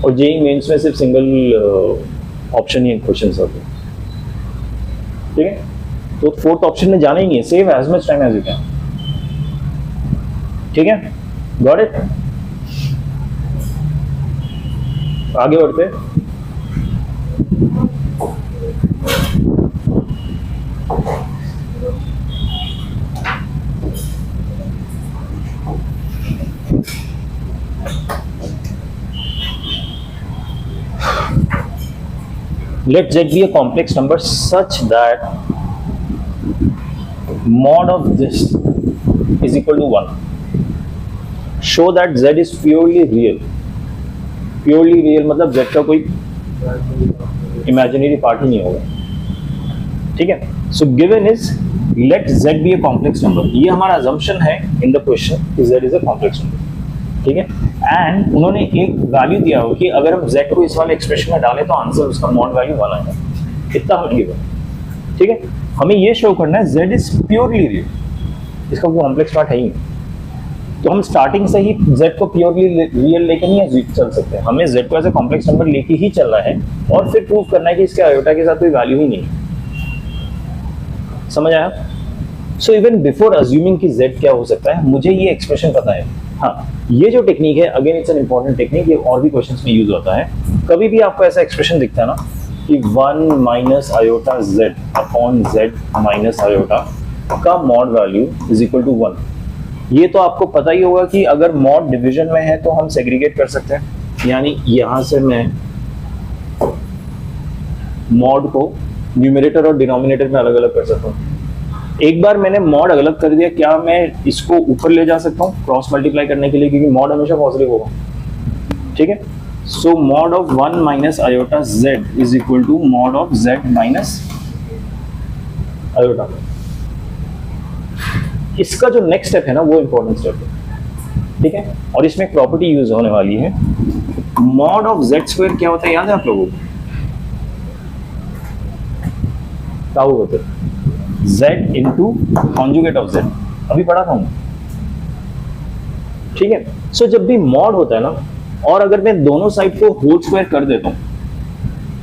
और जेईई मेंस में सिर्फ सिंगल ऑप्शन ही क्वेश्चन होते हैं। ठीक है, तो फोर्थ ऑप्शन में जाना ही नहीं है, save as much time as you can. ठीक है, गॉट इट। आगे बढ़ते हैं। Let Z be a complex number such that mod of this is equal to 1. Show that Z is purely real. Purely real मतलब Z का कोई imaginary part ही नहीं होगा। ठीक है, so given is let Z be a complex number. ये हमारा assumption है in the question कि Z is a complex number। ठीक है, एंड उन्होंने एक वैल्यू दिया हो कि अगर हम Z को इस वाले एक्सप्रेशन में डालें तो आंसर उसका मॉड वैल्यू 1 आएगा। इतना हमें गिवन। ठीक है, हमें ये शो करना है Z इज प्योरली रियल, इसका कोई कॉम्प्लेक्स पार्ट है ही नहीं। तो हम स्टार्टिंग से ही Z को प्योरली रियल लेके नहीं चल सकते, हमें Z को एज ए कॉम्प्लेक्स नंबर लेके ही चलना है और फिर प्रूव करना है कि इसके आयोटा के साथ कोई वैल्यू ही नहीं। समझ आया? सो इवन बिफोर अज्यूमिंग कि Z क्या हो सकता है, मुझे ये एक्सप्रेशन पता है। हाँ, ये जो टेक्निक है, again it's an important technique, ये और भी क्वेश्चंस में यूज होता है। कभी भी आपको ऐसा एक्सप्रेशन दिखता है ना कि 1 minus iota Z upon Z minus iota का mod value is equal to 1, ये तो आपको पता ही होगा कि अगर मॉड डिवीजन में है तो हम सेग्रीगेट कर सकते हैं, यानी यहां से मैं मॉड को न्यूमरेटर और डिनोमिनेटर में अलग अलग कर सकता हूँ। एक बार मैंने मॉड अलग कर दिया, क्या मैं इसको ऊपर ले जा सकता हूँ क्रॉस मल्टीप्लाई करने के लिए, क्योंकि मॉड हमेशा पॉजिटिव होगा। ठीक है, so mod of 1 minus iota Z is equal to mod of Z minus iota. इसका जो नेक्स्ट स्टेप है ना, वो इंपॉर्टेंट स्टेप है। ठीक है, और इसमें एक प्रॉपर्टी यूज होने वाली है। मॉड ऑफ Z स्क्वायर क्या होता है, याद है आप लोगों को? क्या होता है? Z into conjugate of Z, अभी पढ़ा था। ठीक है, सो जब भी मॉड होता है ना, और अगर मैं दोनों साइड को होल स्क्वायर कर देता हूं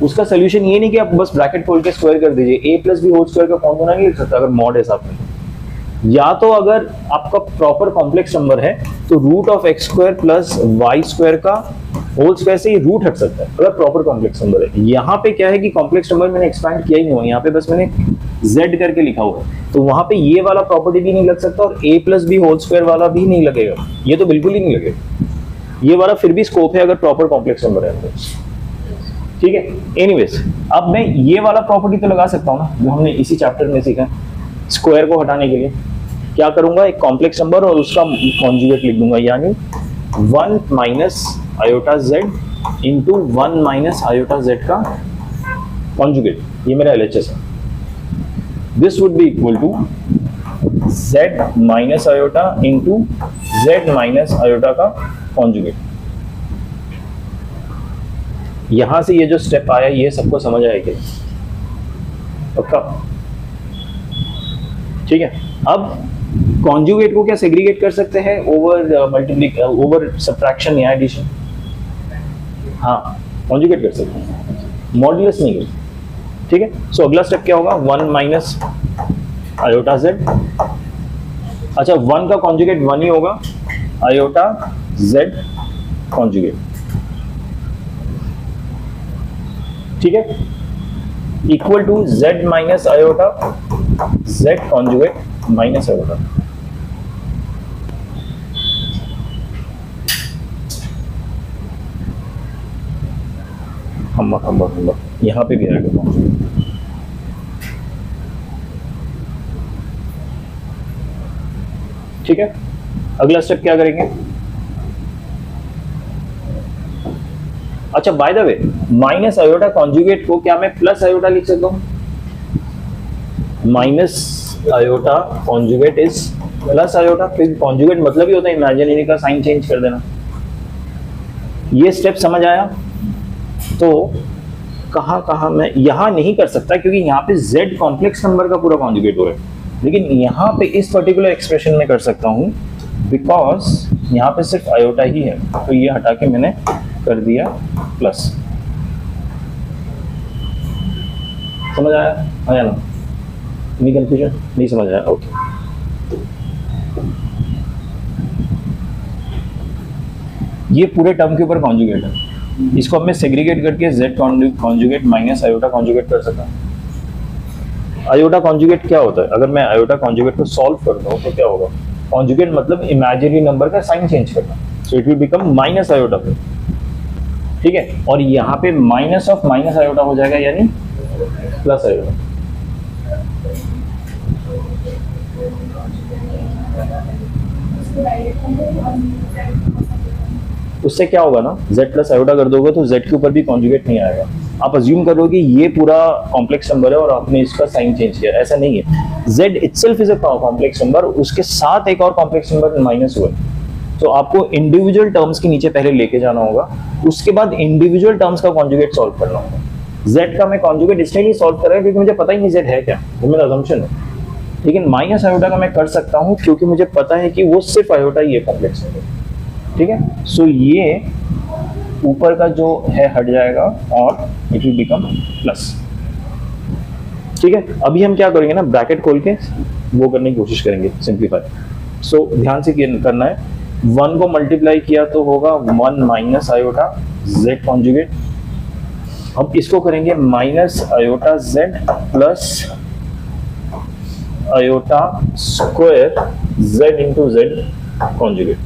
उसका सोल्यूशन ये नहीं कि आप बस ब्रैकेट खोल के स्क्वायर कर दीजिए, ए प्लस बी होल स्क्वायर का फॉर्मूला नहीं लिख सकता अगर मॉड है साथ में। या तो अगर आपका प्रॉपर कॉम्प्लेक्स नंबर है तो root of x square plus Y square का होल स्क्वायर से ये रूट हट सकता है अगर प्रॉपर कॉम्प्लेक्स नंबर है। यहाँ पे क्या है कि कॉम्प्लेक्स नंबर मैंने एक्सपैंड किया ही नहीं हुआ, यहाँ पे बस मैंने z करके लिखा हुआ है, तो वहां पे ये वाला प्रॉपर्टी भी नहीं लग सकता और a plus B whole square वाला भी नहीं लगेगा, ये तो बिल्कुल ही नहीं लगेगा। ये वाला फिर भी स्कोप है अगर प्रॉपर कॉम्प्लेक्स नंबर है तो, ठीक है। एनीवेज अब मैं ये वाला प्रॉपर्टी तो लगा सकता हूँ ना जो हमने इसी चैप्टर में सीखा, स्क्वायर को हटाने के लिए क्या करूंगा, एक कॉम्प्लेक्स नंबर और उसका कॉन्जुगेट लिख दूंगा, यानी 1 minus iota z into 1 minus iota z का कॉन्जुगेट, ये मेरा LHS है। This would be equal to z minus iota into z minus iota का कॉन्जुगेट। यहां से ये जो स्टेप आया ये सबको समझ आएगा पक्का, ठीक है। अब कॉन्जुगेट को क्या सेग्रीगेट कर सकते हैं ओवर ओवर सब्ट्रैक्शन या एडिशन, हाँ कॉन्जुगेट कर सकते हैं, मॉड्यूलस नहीं कर, ठीक है। सो अगला स्टेप क्या होगा, 1 माइनस आयोटा जेड, अच्छा 1 का कॉन्जुगेट 1 ही होगा, आयोटा जेड कॉन्जुगेट, ठीक है, equal to z minus iota z conjugate minus iota. हम यहां पे भी आएगा कॉन्जुगेट, ठीक है। अगला स्टेप क्या करेंगे, अच्छा by the way minus iota conjugate को क्या मैं प्लस आयोटा लिख सकता हूं, minus iota conjugate is plus iota, फिर कॉन्जुगेट मतलब ही होता है इमेजिनरी का साइन चेंज कर देना। ये स्टेप समझ आया, तो कहां मैं यहां नहीं कर सकता क्योंकि यहां पे z कॉम्प्लेक्स नंबर का पूरा कॉन्जुगेट हो रहा है, लेकिन यहां पे इस पर्टिकुलर एक्सप्रेशन में कर सकता हूं बिकॉज यहां पे सिर्फ आयोटा ही है, तो ये हटा के मैंने कर दिया प्लस। समझ आया ना, नहीं कंफ्यूजन, नहीं समझ आया, ओके। ये पूरे टर्म के ऊपर कॉन्जुगेट है, इसको अब मैं सेग्रीगेट करके z conjugate minus iota conjugate कर सकता हूं। आयोटा कॉन्जुगेट क्या होता है, अगर मैं आयोटा कॉन्जुगेट को सॉल्व करता हूं तो क्या होगा, कॉन्जुगेट मतलब इमेजिनरी नंबर का साइन चेंज करना, so it will become minus iota, ठीक है, और यहाँ पे माइनस ऑफ माइनस आयोटा हो जाएगा यानी प्लस आयोटा। उससे क्या होगा ना, z प्लस आयोटा कर दोगे तो z के ऊपर भी कॉन्जुगेट नहीं आएगा। आप अज्यूम करोगे ये पूरा कॉम्प्लेक्स नंबर है और आपने इसका साइन चेंज किया, ऐसा नहीं है। z itself is a complex number, उसके साथ एक और कॉम्प्लेक्स नंबर माइनस हुआ, तो आपको इंडिविजुअल टर्म्स के नीचे पहले लेके जाना होगा, उसके बाद इंडिविजुअल टर्म्स का कॉन्जुगेट सॉल्व करना होगा। z का मैं कॉन्जुगेट इसलिए नहीं सॉल्व कर रहा क्योंकि मुझे पता ही नहीं z है क्या, वो मेरा अजम्पशन है, लेकिन माइनस आयोटा का मैं कर सकता हूँ क्योंकि मुझे पता है कि वो सिर्फ आयोटा ही है कॉम्प्लेक्स नंबर, ठीक है। सो ये ऊपर का जो है हट जाएगा और इट विल बिकम प्लस, ठीक है। अभी हम क्या करेंगे ना, ब्रैकेट खोल के वो करने की कोशिश करेंगे सिंप्लीफाई। सो ध्यान से करना है, 1 को मल्टीप्लाई किया तो होगा 1 माइनस आयोटा z कॉन्जुगेट, अब इसको करेंगे minus iota z plus iota square z into z conjugate,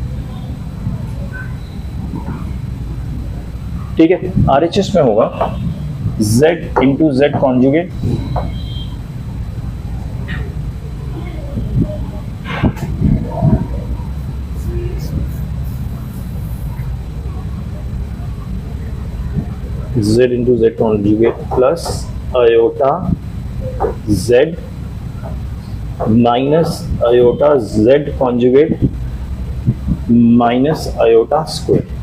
ठीक है। RHS में होगा z into z conjugate z into z conjugate plus iota z minus iota z conjugate minus iota square.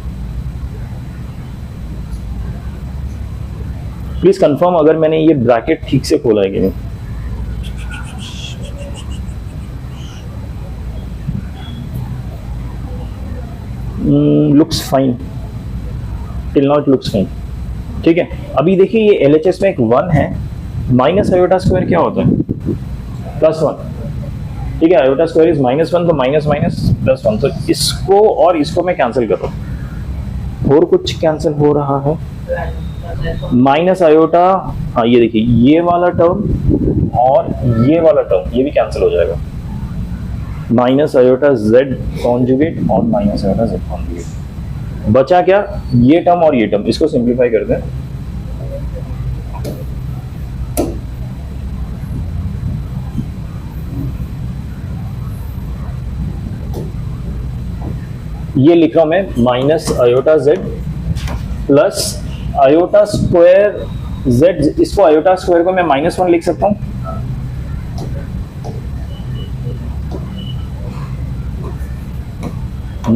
Please confirm अगर मैंने ये bracket ठीक से खोला है कि नहीं। Looks fine, till now it looks fine, ठीक है, अभी देखिए ये LHS में एक 1 है, माइनस आयोटा स्क्वायर क्या होता है? +1। ठीक है, आयोटा स्क्वायर इज -1, तो माइनस माइनस +1, तो इसको और इसको मैं कैंसिल कर रहा हूँ, और कुछ कैंसिल हो रहा है, माइनस आयोटा, हाँ ये देखिए ये वाला टर्म और ये वाला टर्म ये भी कैंसिल हो जाएगा, माइनस आयोटा Z कॉन्जुगेट और माइनस आयोटा Z कॉन्जुगेट। बचा क्या? ये टर्म और ये टर्म, इसको सिंप्लीफाई कर दें। ये लिख रहा हूं मैं minus iota Z plus iota square Z, इसको आयोटा स्क्वायर को मैं -1 लिख सकता हूं,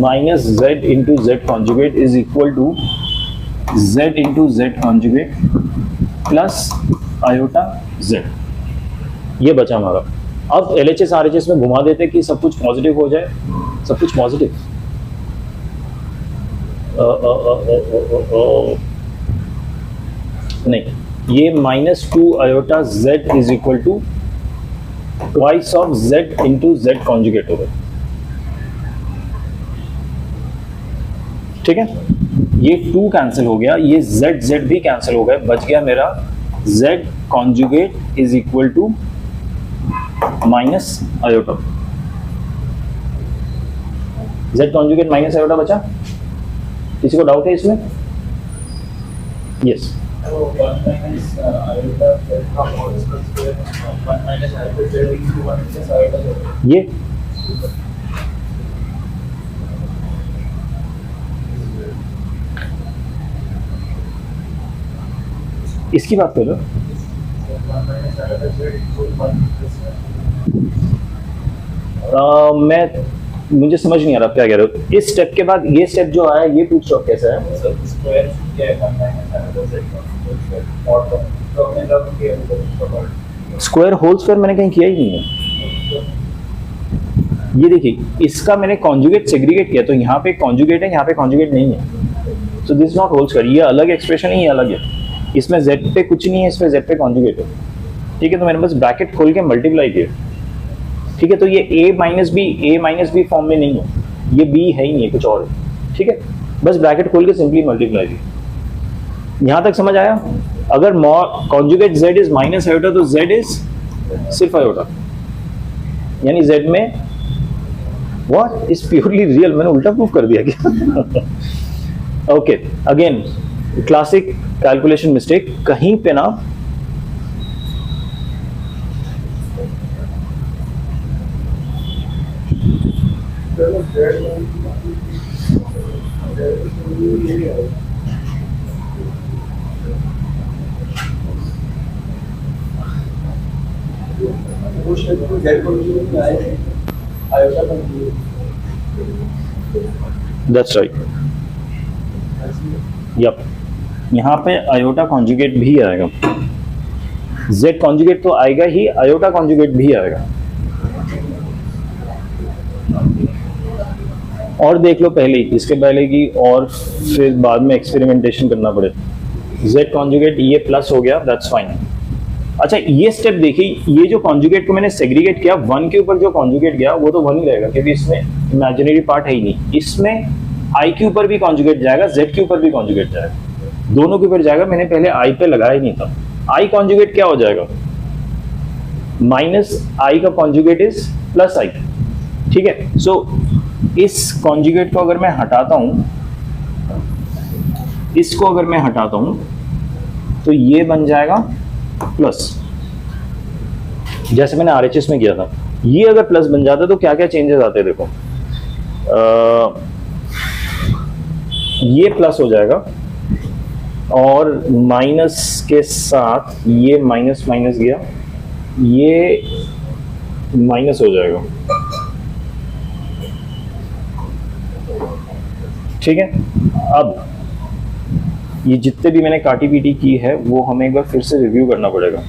minus Z into Z conjugate is equal to Z into Z conjugate plus iota Z। ये बचा हमारा। अब LHS RHS में घुमा देते कि सब कुछ पॉजिटिव हो जाए, सब कुछ पॉजिटिव। नहीं, ये -2 आयोटा Z is equal to twice of Z into Z conjugate होगा। ठीक है, ये 2 कैंसिल हो गया, ये Z भी कैंसिल हो गया, बच गया मेरा Z conjugate is equal to minus iota. Z conjugate minus iota बचा। किसी को डाउट है इसमें? यस। ये इसकी बात कर रहे हो? मैं मुझे समझ नहीं आ रहा क्या कह रहे हो। इस स्टेप के बाद ये स्टेप जो आया ये टू स्टेप कैसा है? स्क्वायर होल स्क्वायर मैंने कहीं किया ही नहीं है। ये देखिए इसका मैंने कॉन्जुगेट सेग्रीगेट किया, तो यहाँ पे कॉन्जुगेट है, यहाँ पे कॉन्जुगेट नहीं है, so this not whole square. ये अलग एक्सप्रेशन है, ये अलग है। इसमें Z पे कुछ नहीं है, इसमें Z पे कॉन्जुगेट है। ठीक है, तो मैंने बस ब्रैकेट खोल के मल्टीप्लाई किया। ठीक है, तो ये A माइनस बी फॉर्म में नहीं है, ये B है ही नहीं है, कुछ और है। ठीक है, बस ब्रैकेट खोल के सिंपली मल्टीप्लाई किया। यहाँ तक समझ आया? अगर conjugate Z is minus iota तो Z इज सिर्फ आयोटा, यानी Z में व्हाट इज प्योरली रियल। मैंने उल्टा प्रूफ कर दिया क्या? Okay, again classic calculation mistake, कहीं पे ना दैट्स राइट, यप, यहाँ पे आयोटा कॉन्जुगेट भी आएगा। Z कॉन्जुगेट तो आएगा ही, आयोटा कॉन्जुगेट भी आएगा। और देख लो पहले ही, इसके पहले की, और फिर बाद में एक्सपेरिमेंटेशन करना पड़े। Z कॉन्जुगेट ये प्लस हो गया, दैट्स फाइन। अच्छा ये स्टेप देखिए, ये जो कॉन्जुगेट को मैंने सेग्रीगेट किया, 1 के ऊपर जो कॉन्जुगेट गया वो तो 1 ही रहेगा, क्योंकि इसमें इमेजिनरी पार्ट है ही नहीं। इसमें I के ऊपर भी कॉन्जुगेट जाएगा, Z के ऊपर भी कॉन्जुगेट जाएगा, दोनों के ऊपर जाएगा। मैंने पहले I पे लगाया ही नहीं था। I कॉन्जुगेट क्या हो जाएगा? माइनस I का कॉन्जुगेट इज प्लस I। ठीक है, सो इस कॉन्जुगेट को अगर मैं हटाता हूं, इसको अगर मैं हटाता हूं तो ये बन जाएगा प्लस, जैसे मैंने RHS में किया था। ये अगर प्लस बन जाता तो क्या क्या चेंजेस आते देखो। ये प्लस हो जाएगा और माइनस के साथ ये माइनस माइनस गया, ये माइनस हो जाएगा। ठीक है, अब ये जितने भी मैंने काटी पीटी की है वो हमें एक बार फिर से रिव्यू करना पड़ेगा।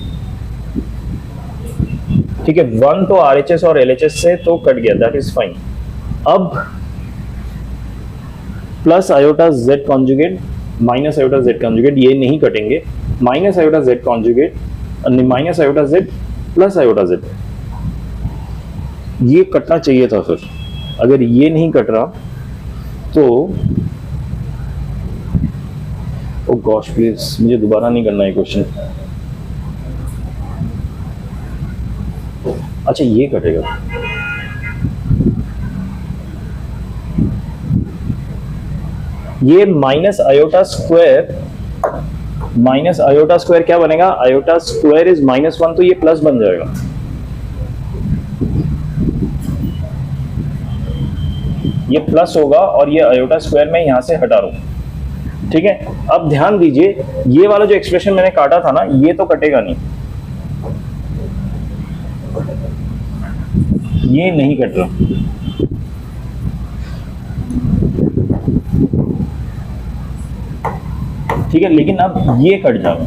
ठीक है, 1 तो RHS और LHS से तो कट गया, दैट इज फाइन। अब plus iota Z conjugate minus iota Z conjugate, ये नहीं कटेंगे, minus iota Z conjugate, minus iota Z plus iota Z, ये कटना चाहिए था। फिर अगर ये नहीं कट रहा तो ओ गॉश प्लीज, मुझे दोबारा नहीं करना है क्वेश्चन। अच्छा ये कटेगा, ये minus iota square, minus iota square क्या बनेगा, आयोटा स्क्वायर इज -1, तो ये प्लस बन जाएगा। ये प्लस होगा और ये आयोटा स्क्वायर में यहां से हटा रहा हूं, ठीक है। अब ध्यान दीजिए, ये वाला जो एक्सप्रेशन मैंने काटा था ना, ये तो कटेगा नहीं, ये नहीं कट रहा, ठीक है, लेकिन अब ये कट जाएगा।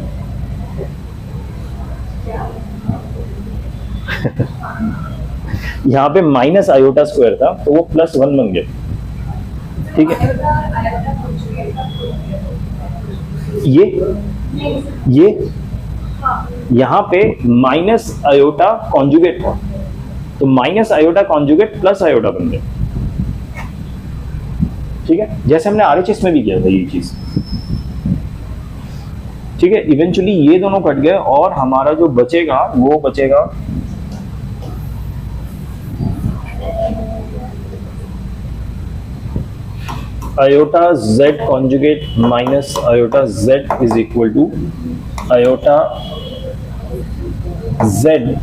यहां पे माइनस आयोटा स्क्वायर था तो वो +1 बन गया, ठीक है। ये यहां पे माइनस आयोटा कॉन्जुगेट था, तो minus iota conjugate plus iota बन गया, ठीक है, जैसे हमने आरएचएस में भी किया था ये चीज, ठीक है। इवेंचुअली ये दोनों कट गए और हमारा जो बचेगा वो बचेगा iota Z conjugate minus iota Z is equal to iota Z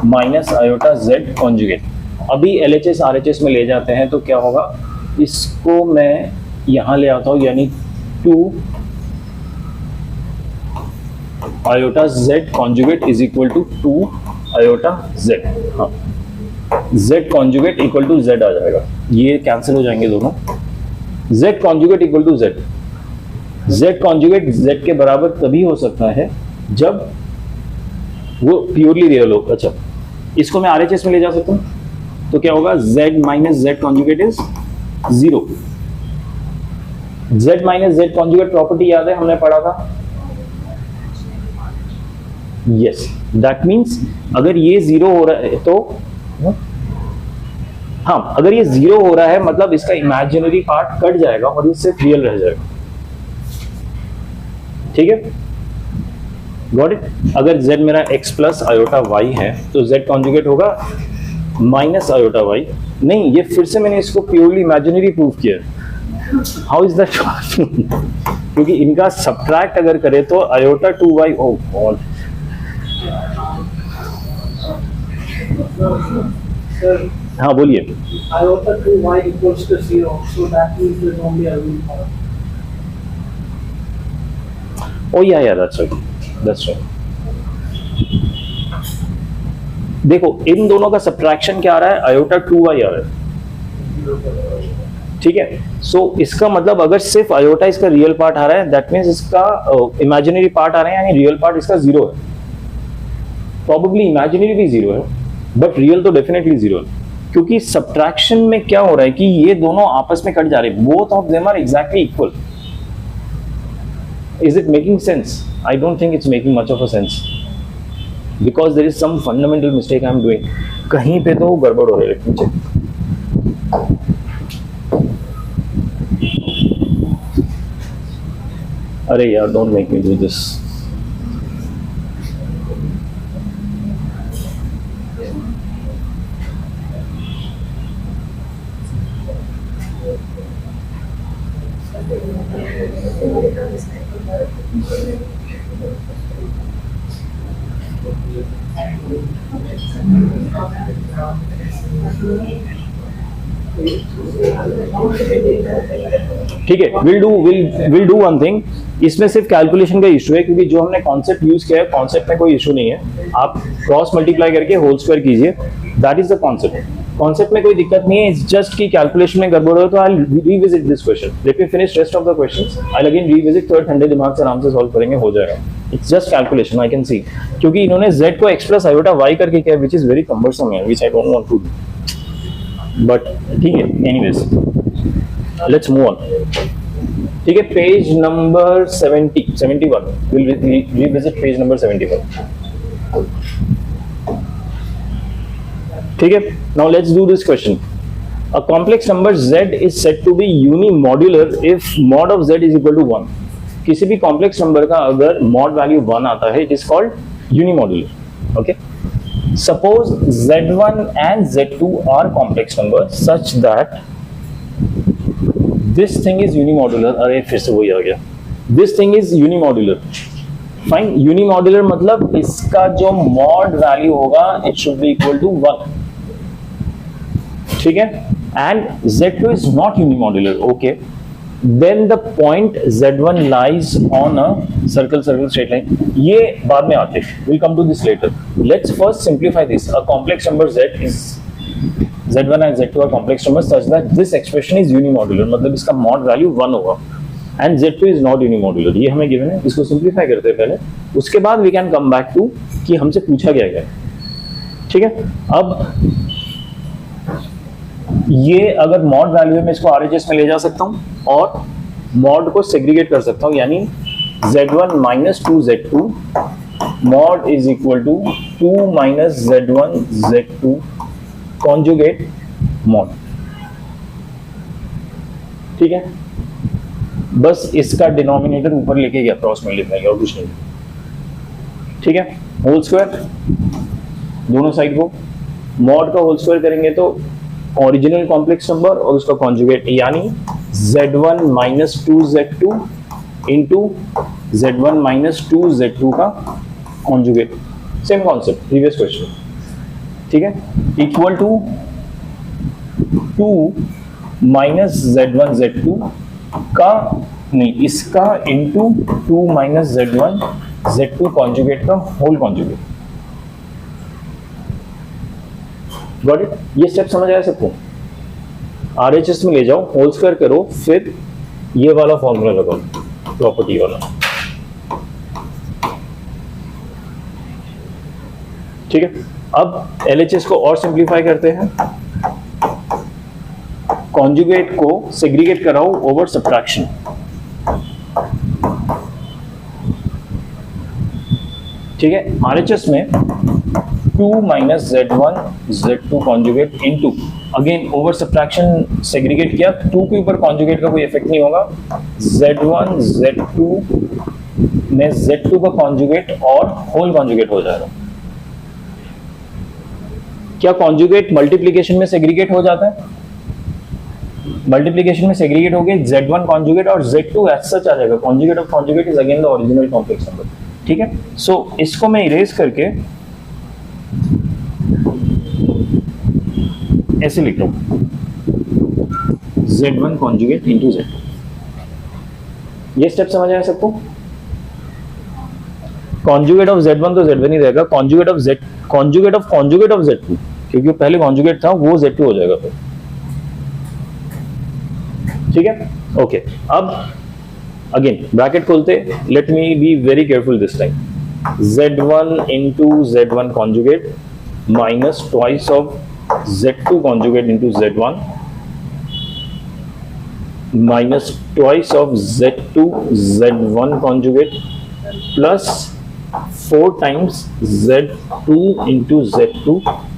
minus iota Z conjugate. अभी एलएचएस आरएचएस में ले जाते हैं तो क्या होगा, इसको मैं यहां ले आता हूं, यानी 2 iota Z conjugate is equal to 2 iota z, हाँ z conjugate equal to z आ जाएगा, ये कैंसिल हो जाएंगे दोनों, z conjugate equal to z, z conjugate z के बराबर तभी हो सकता है जब वो प्योरली रियल हो। अच्छा इसको मैं आरएचएस में ले जा सकता हूं तो क्या होगा, Z minus Z conjugate is 0, Z minus Z conjugate property याद है हमने पढ़ा था, यस, दैट मीन्स अगर ये 0 हो रहा है तो हाँ, अगर ये 0 हो रहा है मतलब इसका इमेजिनरी पार्ट कट जाएगा और ये सिर्फ रियल रह जाएगा, ठीक है, गॉट इट। अगर z मेरा x प्लस आयोटा y है तो z कॉन्जुगेट होगा माइनस आयोटा y, नहीं ये फिर से मैंने इसको प्योरली इमेजिनरी प्रूव किया, हाउ इज दैट, क्योंकि इनका सब्ट्रैक्ट अगर करे तो आयोटा 2y, ओ गॉड, हाँ बोलिए। Iota 2y equals to 0, so that means there's only a real part. Oh yeah, that's right, that's right. देखो इन दोनों का सब्ट्रैक्शन क्या आ रहा है, आयोटा 2y आ रहा है, ठीक है। सो इसका मतलब अगर सिर्फ आयोटा इसका रियल पार्ट आ रहा है, दैट मीन्स इसका इमेजिनरी पार्ट आ रहा है, यानी रियल पार्ट इसका 0 है, प्रॉबेबली इमेजिनरी भी 0 है बट रियल तो डेफिनेटली 0 है, क्योंकि सब्ट्रैक्शन में क्या हो रहा है कि ये दोनों आपस में कट जा रहे हैं, both of them are exactly equal. Is it making sense? I don't think it's making much of a sense, because there is some fundamental mistake I am doing, कहीं पे तो गड़बड़ हो रही है, लेट मी चेक। अरे यार don't make me do this, ठीक है, विल डू वन थिंग, इसमें सिर्फ कैलकुलेशन का इशू है, क्योंकि जो हमने कॉन्सेप्ट यूज किया है कॉन्सेप्ट में कोई इशू नहीं है, आप क्रॉस मल्टीप्लाई करके होल स्क्वायर कीजिए, that is the concept, concept में कोई दिक्कत नहीं है, इट्स जस्ट कि कैलकुलेशन में गड़बड़ हो तो I will revisit this question, let me finish rest of the questions, I will again revisit, थोड़ा ठंडे दिमाग से आराम से सॉल्व करेंगे, हो जाएगा, it's just calculation I can see, क्योंकि इन्होंने z को x प्लस आयोटा y करके किया, व्हिच इज वेरी कम्बरसम है, which I don't want to do, but ठीक है, एनीवेज लेट्स मूव ऑन। ठीक है, page number 71 will revisit page number 71. ठीक है, now let's do this question. A complex number z is said to be unimodular if mod of z is equal to 1. किसी भी complex number का अगर mod value 1 आता है, it is called unimodular. Okay, suppose z1 and z2 are complex numbers such that this thing is unimodular. अरे फिर से वही आ गया. This thing is unimodular. Fine, unimodular मतलब इसका जो मॉड वैल्यू होगा it should be equal to 1. ठीक है, and z2 is not unimodular. Okay, then the point z1 lies on a circle straight line. ये बाद में आते हैं, we'll come to this later. Let's first simplify this. A complex number z1 and z2 are complex numbers such that this expression is unimodular. मतलब इसका mod value 1 होगा and z2 is not unimodular. ये हमें given है, इसको simplify करते हैं पहले, उसके बाद we can come back to कि हमसे पूछा गया है. ठीक है, अब ये अगर मॉड वैल्यू है मैं इसको RHS में ले जा सकता हूं और मॉड को सेग्रीगेट कर सकता हूं, यानी z1 minus 2z2 mod is equal to 2 minus z1 z2 conjugate mod. ठीक है, बस इसका डिनोमिनेटर ऊपर लेके गया क्रॉस मल्टीप्लाई और कुछ नहीं. ठीक है, होल स्क्वायर दोनों साइड को, मॉड का होल स्क्वायर करेंगे तो ओरिजिनल कॉम्प्लेक्स नंबर और उसका कॉन्जुगेट, यानी z1 minus 2z2 into z1 minus 2z2 का conjugate. Same concept previous question. ठीक है, equal to 2 minus z1 z2 का नहीं, इसका into 2 minus z1 z2 conjugate का होल कॉन्जुगेट. Got it? ये स्टेप समझ आया सबको? RHS में ले जाओ, होल स्क्वायर करो, फिर ये वाला फॉर्मूला लगाओ, प्रॉपर्टी वाला. ठीक है, अब LHS को और सिंप्लीफाई करते हैं. कॉन्जुगेट को सेग्रीगेट कराओ ओवर सब्ट्रैक्शन. ठीक है, RHS में 2 minus z1 z2 conjugate into, again over subtraction segregate किया, 2 के ऊपर कॉन्जुगेट का कोई इफेक्ट नहीं होगा, z1 z2 में z2 का कॉन्जुगेट और होल कॉन्जुगेट हो जाएगा. क्या कॉन्जुगेट मल्टीप्लिकेशन में सेग्रीगेट हो जाता है? मल्टीप्लिकेशन में सेग्रीगेट हो गए z1 कॉन्जुगेट और z2 एज सच आ जाएगा. Conjugate of conjugate is again the original complex number. ठीक है, सो इसको मैं इरेज करके ऐसे लिख रहा हूं, z1 कॉन्जुगेट इंटू z2. ये स्टेप समझ आया सबको? कॉन्जुगेट ऑफ z1 तो z1 ही रहेगा, कॉन्जुगेट ऑफ z2, क्योंकि पहले कॉन्जुगेट था वो z2 हो जाएगा फिर. ठीक है, ओके. अब अगेन ब्रैकेट खोलते, let me be very careful this time. z1 into z1 conjugate minus twice of z2 conjugate into z1 minus twice of z2 z1 conjugate plus 4 times z2 into z2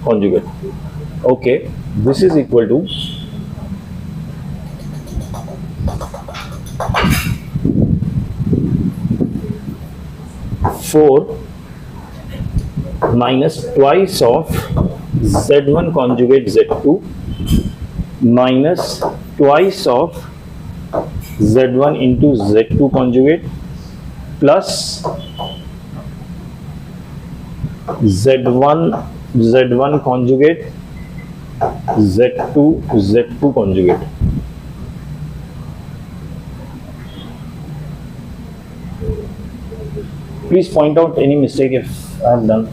conjugate. Okay, this is equal to 4 minus twice of z1 conjugate z2 minus twice of z1 into z2 conjugate plus z1 conjugate z2 conjugate. Please point out any mistake if I have done.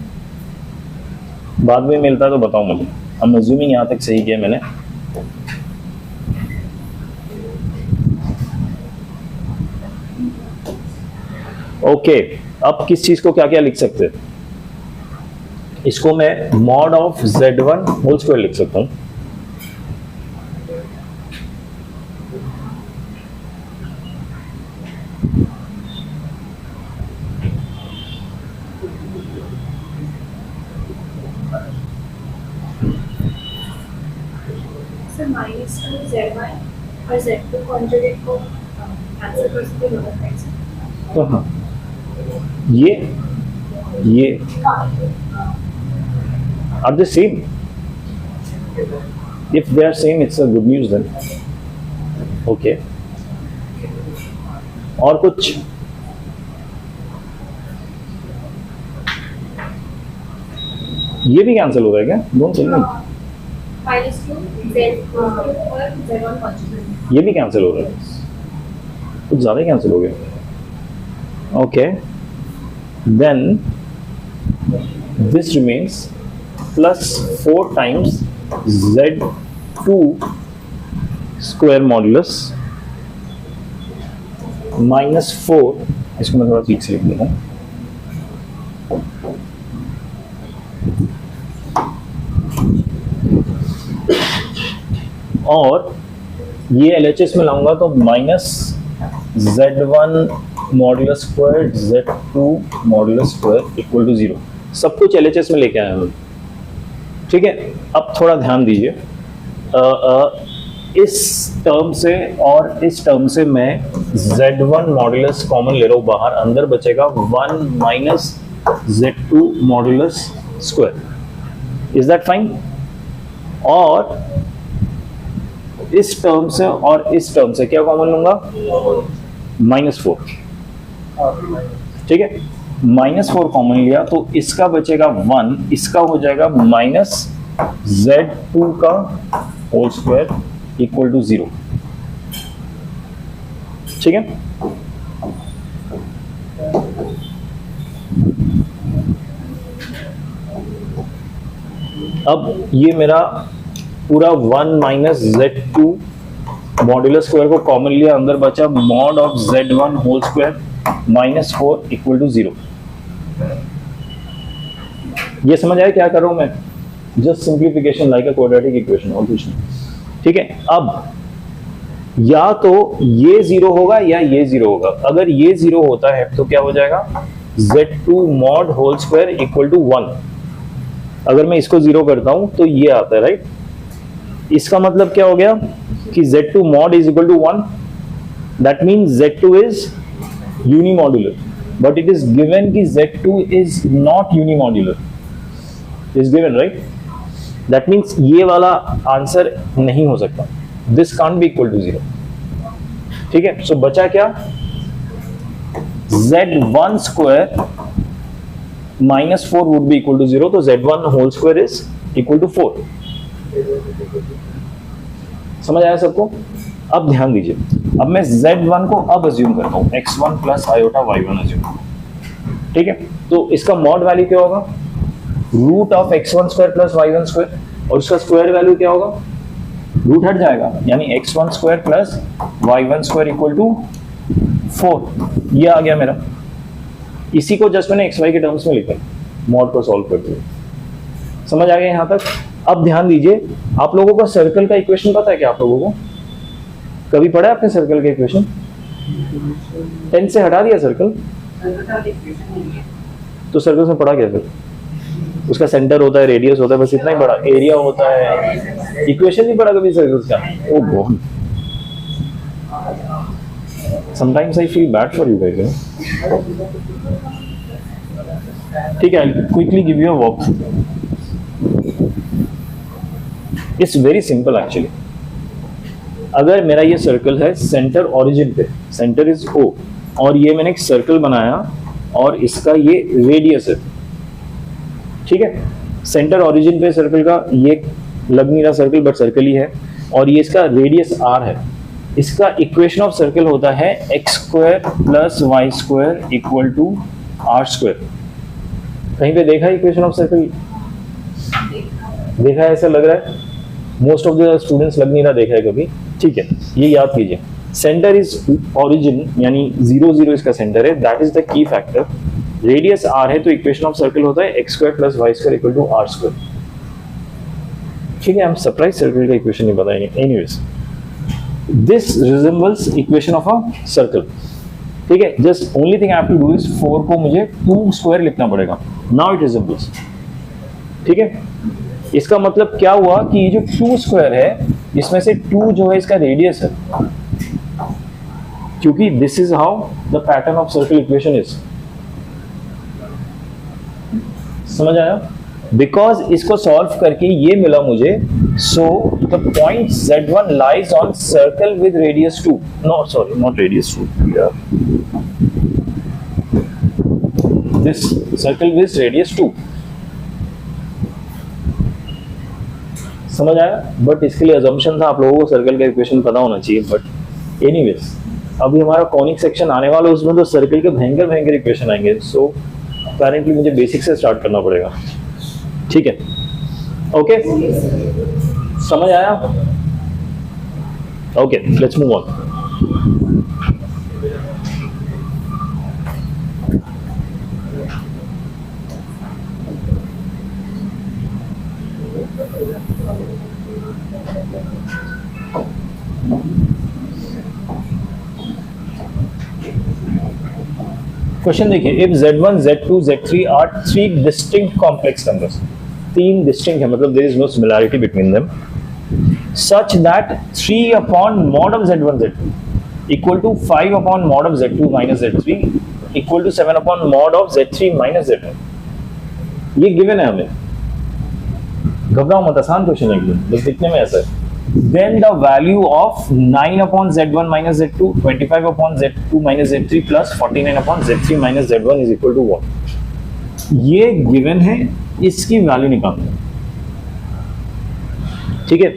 बाद में मिलता है तो बताओ मुझे. I'm assuming यहाँ तक सही किया मैंने. ओके, अब किस चीज को क्या क्या लिख सकते हैं? इसको मैं mod of z1 whole square लिख सकता हूं. से -2 z1 और z2 कॉन्जुगेट को कैंसिल कर सकते हैं लोअर साइड से। तो हाँ, ये are the same. If they are same, it's a good news then. Okay. और कुछ? ये भी कैंसिल हो रहा है क्या? Don't tell me. -2 z2 और z1 कॉन्जुगेट। ये भी कैंसिल हो रहा है, कुछ ज़्यादा ही कैंसिल हो गया। Okay, then this remains +4 times z2 square modulus -4, इसको मैं थोड़ा ठीक से लिख देता हूँ, और ये LHS में लाऊंगा तो -z1 modulus square z2 modulus square equal to 0। सब कुछ LHS में लेके आए हम, ठीक है। अब थोड़ा ध्यान दीजिए, इस टर्म से और इस टर्म से मैं z1 मॉड्यूलस कॉमन ले रहा हूँ बाहर, अंदर बचेगा 1 - z2 modulus square. Is that fine? और इस टर्म से और इस टर्म से क्या कॉमन लूंगा? -4, ठीक है। -4 कॉमन लिया तो इसका बचेगा 1, इसका हो जाएगा -z2 का होल स्क्वायर इक्वल टू 0, ठीक है। अब ये मेरा पूरा 1 - z2 मॉड्यूलस स्क्वायर को कॉमन लिया, अंदर बचा mod of z1 whole square -4 equal to 0। ये समझ आया क्या कर रहा हूं मैं? Just simplification like a quadratic equation, और कुछ नहीं, ठीक है। अब या तो ये 0 होगा या ये 0 होगा। अगर ये 0 होता है तो क्या हो जाएगा? z2 mod whole square equal to 1। अगर मैं इसको 0 करता हूं तो ये आता है, राइट। इसका मतलब क्या हो गया कि z2 mod is equal to 1. That means z2 is unimodular, but it is given कि z2 is not unimodular. Is given, right? That means ये वाला आंसर नहीं हो सकता. This can't be equal to 0. ठीक है? So बचा क्या? z1 square minus 4 would be equal to 0. तो z1 whole square is equal to 4. समझ आया सबको? अब ध्यान दीजिए, अब मैं z1 को अब अज्यूम करता हूं x1 plus iota y1 assume, ठीक है। तो इसका मॉड वैल्यू क्या होगा? Root of x1 square plus y1 square, और उसका स्क्वायर वैल्यू क्या होगा? रूट हट जाएगा, यानी x1 square plus y1 square equal to 4। ये आ गया मेरा। इसी को जस्ट मैंने xy के टर्म्स में लिखा, मॉड को सॉल्व करते हुए। समझ आ गया यहां तक? अब ध्यान दीजिए, आप लोगों को सर्कल का इक्वेशन पता है क्या? आप लोगों को कभी पढ़ा है आपने सर्कल का इक्वेशन? 10 से हटा दिया सर्कल, तो सर्कल में पढ़ा क्या फिर? उसका सेंटर होता है, रेडियस होता है, बस इतना ही पढ़ा। एरिया होता है, इक्वेशन नहीं पढ़ा कभी सर्कल्स का? Oh God, sometimes I feel bad for you guys. ठीक है, I quickly give you a walk through. It's very simple actually. अगर मेरा ये सर्कल है सेंटर ओरिजिन पे, सेंटर इज O, और ये मैंने एक सर्कल बनाया और इसका ये रेडियस है, ठीक है। सेंटर ओरिजिन पे सर्कल का ये लग नहीं रहा सर्कल, बट सर्कल ही है, और ये इसका रेडियस r है। इसका इक्वेशन ऑफ सर्कल होता है x square plus Y square equal to r square. कहीं पे देखा इक्वेशन ऑफ सर्कल? देखा है? ऐसा लग रहा है मोस्ट ऑफ द स्टूडेंट्स लग नहीं रहा देखा है कभी, ठीक है। ये याद कीजिए, सेंटर इज ओरिजिन, यानी 0 0 इसका सेंटर है, that is the key factor. Radius r है, तो इक्वेशन ऑफ सर्कल होता है x square plus Y square equal to r square, ठीक है। हम सरप्राइज सर्कल का इक्वेशन नहीं बताएंगे। Anyways, this resembles equation of a circle, ठीक है। Just only thing I have to do is 4 को मुझे 2 स्क्वायर लिखना पड़ेगा। नाउ इट रिजेंबल्स, ठीक है। इसका मतलब क्या हुआ कि ये जो 2 स्क्वायर है इसमें से 2 जो है इसका रेडियस है, क्योंकि this is how the pattern of circle equation is. समझ आया? बिकॉज इसको सॉल्व करके ये मिला मुझे, so the point Z1 lies on circle with radius 2, no sorry not radius 2, this circle with radius 2। समझ आया? बट इसके लिए अजम्पशन था आप लोगों को सर्कल का इक्वेशन पता होना चाहिए, बट एनीवेज अभी हमारा कॉनिक सेक्शन आने वाला है, उसमें तो सर्कल के भयंकर भयंकर इक्वेशन आएंगे, सो अपेरेंटली मुझे बेसिक से स्टार्ट करना पड़ेगा। ठीक है, ओके, समझ आया? Okay, let's move on. Question देखिए, if Z1, Z2, Z3 are 3 distinct complex numbers, 3 distinct है, मतलब there is no similarity between them, such that 3 upon mod of Z1 Z2 equal to 5 upon mod of Z2 minus Z3 equal to 7 upon mod of Z3 minus Z1। ये given है हमें, घबराओ मत, आसान question है एकदम, बस दिखने में ऐसा है। Then the value of 9 upon Z1 minus Z2, 25 upon Z2 minus Z3 plus 49 upon Z3 minus Z1 is equal to what? ये गिवन है, इसकी वैल्यू निकालना। ठीक है,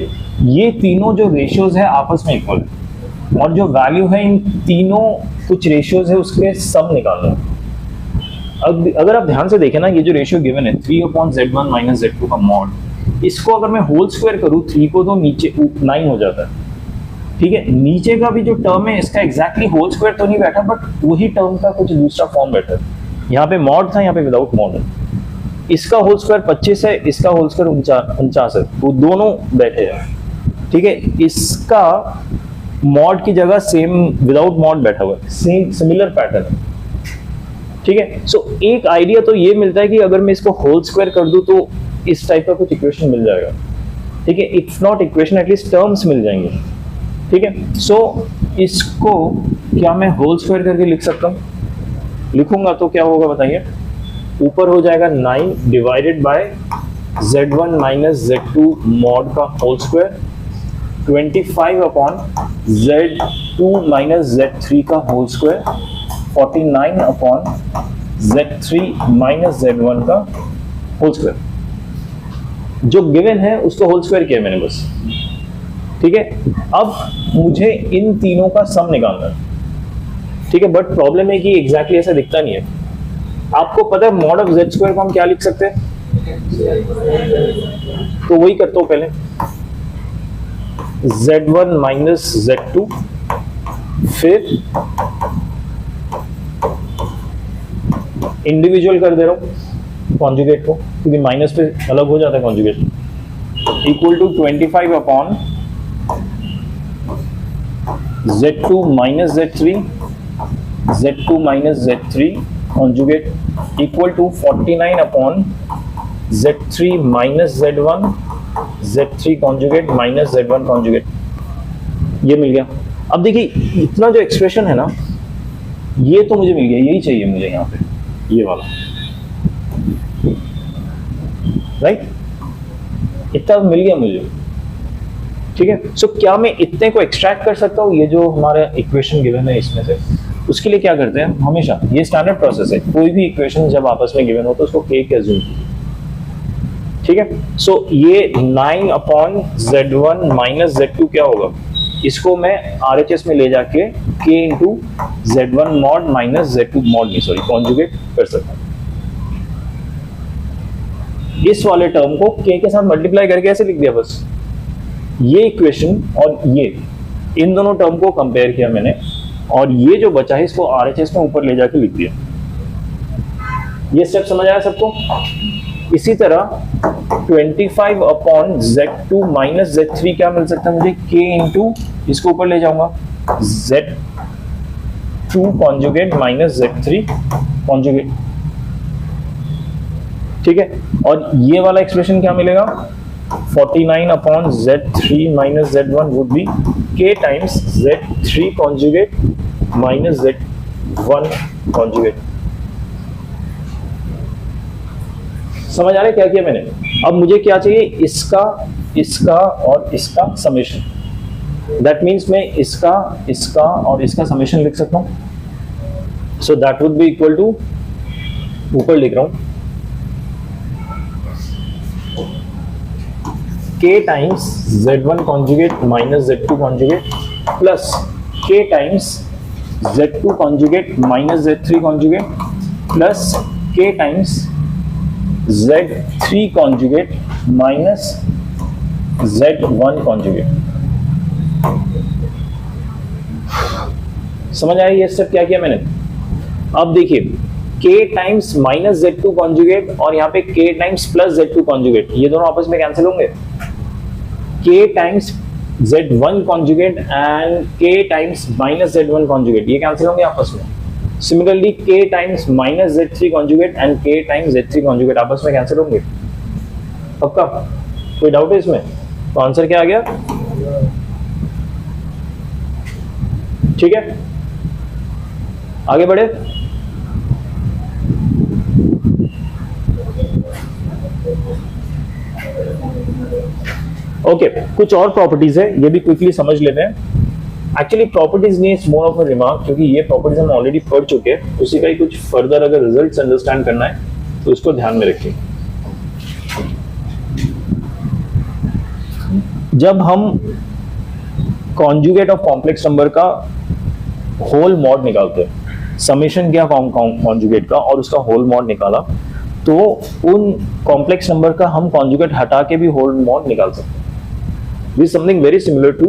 ये तीनों जो रेशियोज है आपस में इक्वल है, और जो वैल्यू है इन तीनों कुछ रेशियोज है उसके सम निकालना। अब अगर आप ध्यान से देखें ना, ये जो रेशियो गिवन है 3 अपॉन Z1 माइनस Z2 का मॉड, इसको अगर मैं होल स्क्वायर करूं 3 को तो नीचे 9 हो जाता है। ठीक है, नीचे का भी जो टर्म है इसका एग्जैक्टली होल स्क्वायर तो नहीं बैठा, बट वही टर्म का कुछ दूसरा फॉर्म बैठा है। यहाँ पे मॉड था, यहाँ पे विदाउट मॉड है। इसका होल स्क्वायर 25 है, इसका होल स्क्वायर 49 है, वो दोनों बैठे हैं। ठीक है, इसका मॉड की जगह सेम विदाउट मॉड बैठा हुआ है, सेम सिमिलर पैटर्न है। ठीक है, सो एक आइडिया तो ये मिलता है कि अगर मैं इसको होल स्क्वायर कर दूं तो इस टाइप का कुछ इक्वेशन मिल जाएगा। ठीक है, if not equation at least terms मिल जाएंगे। ठीक है, सो इसको क्या मैं होल स्क्वायर करके लिख सकता हूँ? लिखूंगा तो क्या होगा बताइए? ऊपर हो जाएगा 9 divided by Z1 minus Z2 mod का whole square, 25 upon Z2 minus Z3 का whole square, 49 upon Z3 minus Z1 का होल स्क्वायर। जो गिवन है उसको होल स्क्वायर किया मैंने बस। ठीक है, अब मुझे इन तीनों का सम निकालना है। ठीक है, बट प्रॉब्लम है कि एग्जैक्टली ऐसा दिखता नहीं है। आपको पता है मॉड ऑफ Z स्क्वायर को हम क्या लिख सकते हैं? तो वही करता हूं पहले, Z1 माइनस Z2, फिर इंडिविजुअल कर दे रहा हूं कॉन्जुगेट को, क्योंकि माइनस पे अलग हो जाता है conjugate, equal to 25 upon Z2 minus Z3, Z2 minus Z3 conjugate equal to 49 upon Z3 minus Z1, Z3 conjugate minus Z1 conjugate. ये मिल गया। अब देखिए इतना जो एक्सप्रेशन है ना, ये तो मुझे मिल गया, यही चाहिए मुझे यहाँ पे, ये वाला, राइट? इतना मिल गया मुझे। ठीक है, सो क्या मैं इतने को एक्सट्रैक्ट कर सकता हूँ? ये जो हमारा इक्वेशन गिवन है इसमें से, उसके लिए क्या करते हैं हमेशा, ये स्टैंडर्ड प्रोसेस है, कोई भी इक्वेशन जब आपस में गिवन हो तो उसको k के अज्यूम कीजिए। ठीक है, सो ये 9 अपॉन Z1 माइनस Z2 क्या होगा, इसको मैं RHS में ले जाके k into Z1 mod minus Z2 mod नहीं सॉरी कॉन्जुगेट कर सकता हूँ। इस वाले टर्म को k के साथ मल्टीप्लाई करके ऐसे लिख दिया बस। ये इक्वेशन और ये इन दोनों टर्म को कंपेयर किया मैंने, और ये जो बचा है इसको RHS में ऊपर ले जाके लिख दिया। ये स्टेप समझ आया सबको? इसी तरह 25 अपॉन Z2 माइनस Z3 क्या मिल सकता है मुझे, k इंटू इसको ऊपर ले जाऊंगा Z2 conjugate minus Z3 conjugate. ठीक है, और ये वाला एक्सप्रेशन क्या मिलेगा, 49 upon Z3 minus Z1 would be K times Z3 conjugate minus Z1 conjugate. समझ आ रहा है क्या किया मैंने? अब मुझे क्या चाहिए? इसका, इसका और इसका समेशन. दैट मीन्स मैं इसका, इसका और इसका समेशन लिख सकता हूं. So that would be equal to, ऊपर लिख रहा हूं, K times Z1 conjugate minus Z2 conjugate plus K times Z2 conjugate minus Z3 conjugate plus K times Z3 conjugate minus Z1 conjugate. समझ आया ये स्टेप क्या किया मैंने? अब देखिए K times minus Z2 conjugate और यहाँ पे K times plus Z2 conjugate, ये दोनों आपस में कैंसिल होंगे. K times Z1 conjugate and K times minus Z1 conjugate, ये कैंसिल होंगे आपस में. Similarly K times minus Z3 conjugate and K times Z3 conjugate आपस में कैंसिल होंगे. पक्का? कोई डाउट है इसमें? तो आंसर क्या आ गया? ठीक है, आगे बढ़े. ओके, कुछ और प्रॉपर्टीज है, ये भी क्विकली समझ लेते हैं. एक्चुअली प्रॉपर्टीज नहीं, it's more of a remark, क्योंकि ये प्रॉपर्टीज हम ऑलरेडी पढ़ चुके हैं. उसी का ही कुछ फर्दर अगर रिजल्ट्स अंडरस्टैंड करना है तो इसको ध्यान में रखिए. जब हम कॉन्जुगेट ऑफ कॉम्प्लेक्स नंबर का होल मॉड निकालते हैं, समेशन किया कॉन्जुगेट का और उसका होल मॉड निकाला, तो उन कॉम्प्लेक्स नंबर का हम कॉन्जुगेट हटा के भी होल मॉड निकाल सकते हैं. This something very similar to,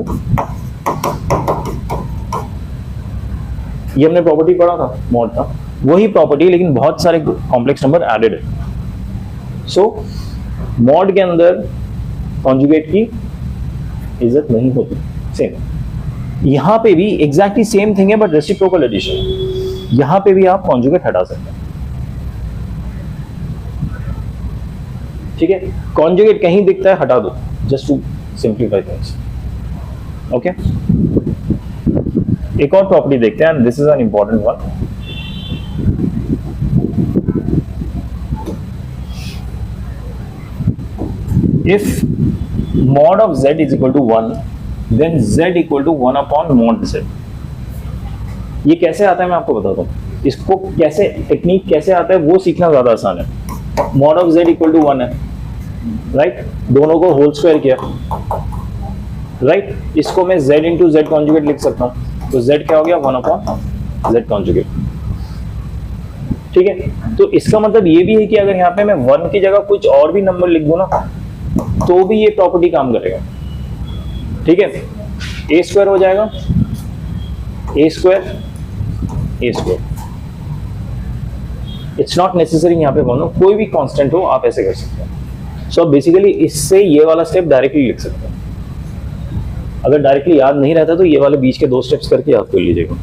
ये हमने प्रॉपर्टी पढ़ा था मॉड का, वही प्रॉपर्टी लेकिन बहुत सारे कॉम्प्लेक्स नंबर एडेड है. सो मॉड के अंदर कॉन्जुगेट की इज्जत नहीं होती. सेम यहां पे भी एग्जैक्टली सेम थिंग है, बट रेसिप्रोकल एडिशन. यहां पे भी आप कॉन्जुगेट हटा सकते हैं. ठीक है, कॉन्जुगेट कहीं दिखता है हटा दो, just to simplify things. Okay, एक और प्रॉपर्टी देखते हैं, this is an important one. If mod of z is equal to 1, then z equal to 1 upon mod z. ये कैसे आता है मैं आपको बताता हूँ. इसको कैसे, टेक्निक कैसे आता है वो सीखना ज्यादा आसान है. mod of z equal to 1 है, राइट? दोनों को होल स्क्वायर किया, राइट? इसको मैं z इंटू जेड कॉन्जुगेट लिख सकता हूँ. तो z क्या हो गया? 1 अपॉन जेड कॉन्जुगेट. ठीक है, तो इसका मतलब ये भी है कि अगर यहाँ पे मैं 1 की जगह कुछ और भी नंबर लिख दूं ना, तो भी ये प्रॉपर्टी काम करेगा. ठीक है, ए स्क्वायर हो जाएगा, a square, a square. It's not necessary यहाँ पे बोलो कोई भी कांस्टेंट हो, आप ऐसे कर सकते हैं. सो बेसिकली इससे ये वाला स्टेप डायरेक्टली लिख सकते हैं. अगर डायरेक्टली याद नहीं रहता तो ये वाले बीच के 2 स्टेप्स करके याद कर लीजिएगा.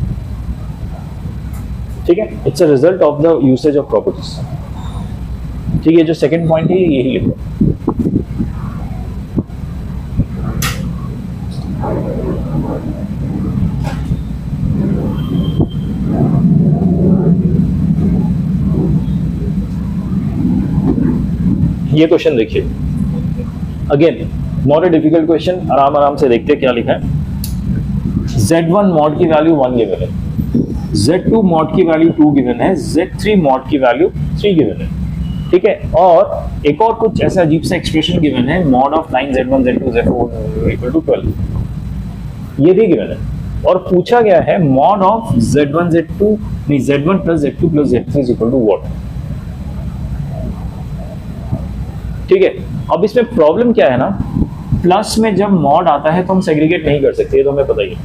ठीक है, it's a result of the usage of properties. ठीक है, जो सेकंड पॉइंट है यही लिखो. ये क्वेश्चन देखिए, again not a difficult question, आराम आराम से देखते हैं क्या लिखा है. Z1 मॉड की वैल्यू 1 गिवन है, Z2 मॉड की वैल्यू 2 गिवन है, Z3 मॉड की वैल्यू 3 गिवन है. ठीक है, और एक और कुछ ऐसा अजीब सा एक्सप्रेशन गिवन है, mod of 9Z1 Z2 Z4 equal to 12, ये भी गिवन है. और पूछा गया है मॉड ऑफ Z1 Z2 नहीं Z1 plus Z2 plus Z3 is equal to what. ठीक है, अब इसमें प्रॉब्लम क्या है ना, प्लस में जब मॉड आता है तो हम सेग्रीगेट नहीं कर सकते, ये तो हमें पता ही है.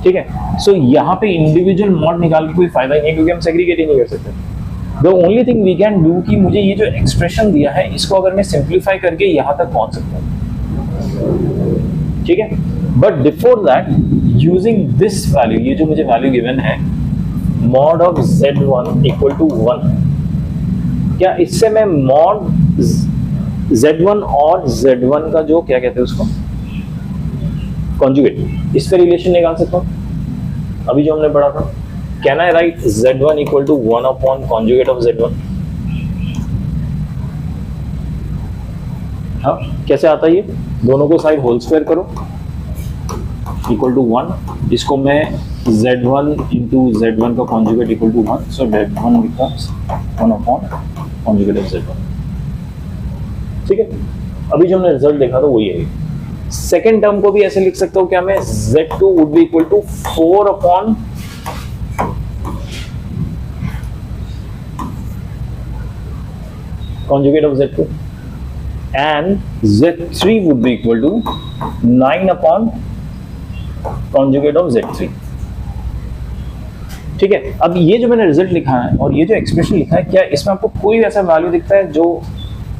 ठीक है, सो यहाँ पे इंडिविजुअल मॉड निकाल के कोई फायदा नहीं है, क्योंकि हम सेग्रीगेट ही नहीं कर सकते. The only thing we can do कि मुझे ये जो एक्सप्रेशन दिया है इसको अगर मैं सिंप्लीफाई करके यहाँ तक पहुंच सकता हूँ. ठीक है, but before that using this value, ये जो मुझे वैल्यू गिवन है mod of Z1 equal to 1, क्या इससे मैं मॉड Z1 और Z1 का जो क्या कहते हैं उसको, कॉन्जुगेट, इस पे रिलेशन निकाल सकता हूँ अभी जो हमने पढ़ा था. Can I write Z1 equal to 1 upon conjugate of Z1? हाँ, कैसे आता है ये? दोनों को साइड होल स्क्वायर करो इक्वल टू 1. इसको मैं Z1 इंटू Z1 का conjugate equal to 1, so Z1 becomes 1 upon conjugate of Z1. ठीक है, अभी जो हमने रिजल्ट देखा था वही है. सेकेंड टर्म को भी ऐसे लिख सकता हूं क्या मैं, Z2 would be equal to 4 upon conjugate of Z2 and Z3 would be equal to 9 upon conjugate of Z3. ठीक है, अब ये जो मैंने रिजल्ट लिखा है और ये जो एक्सप्रेशन लिखा है, क्या इसमें आपको कोई ऐसा वैल्यू दिखता है जो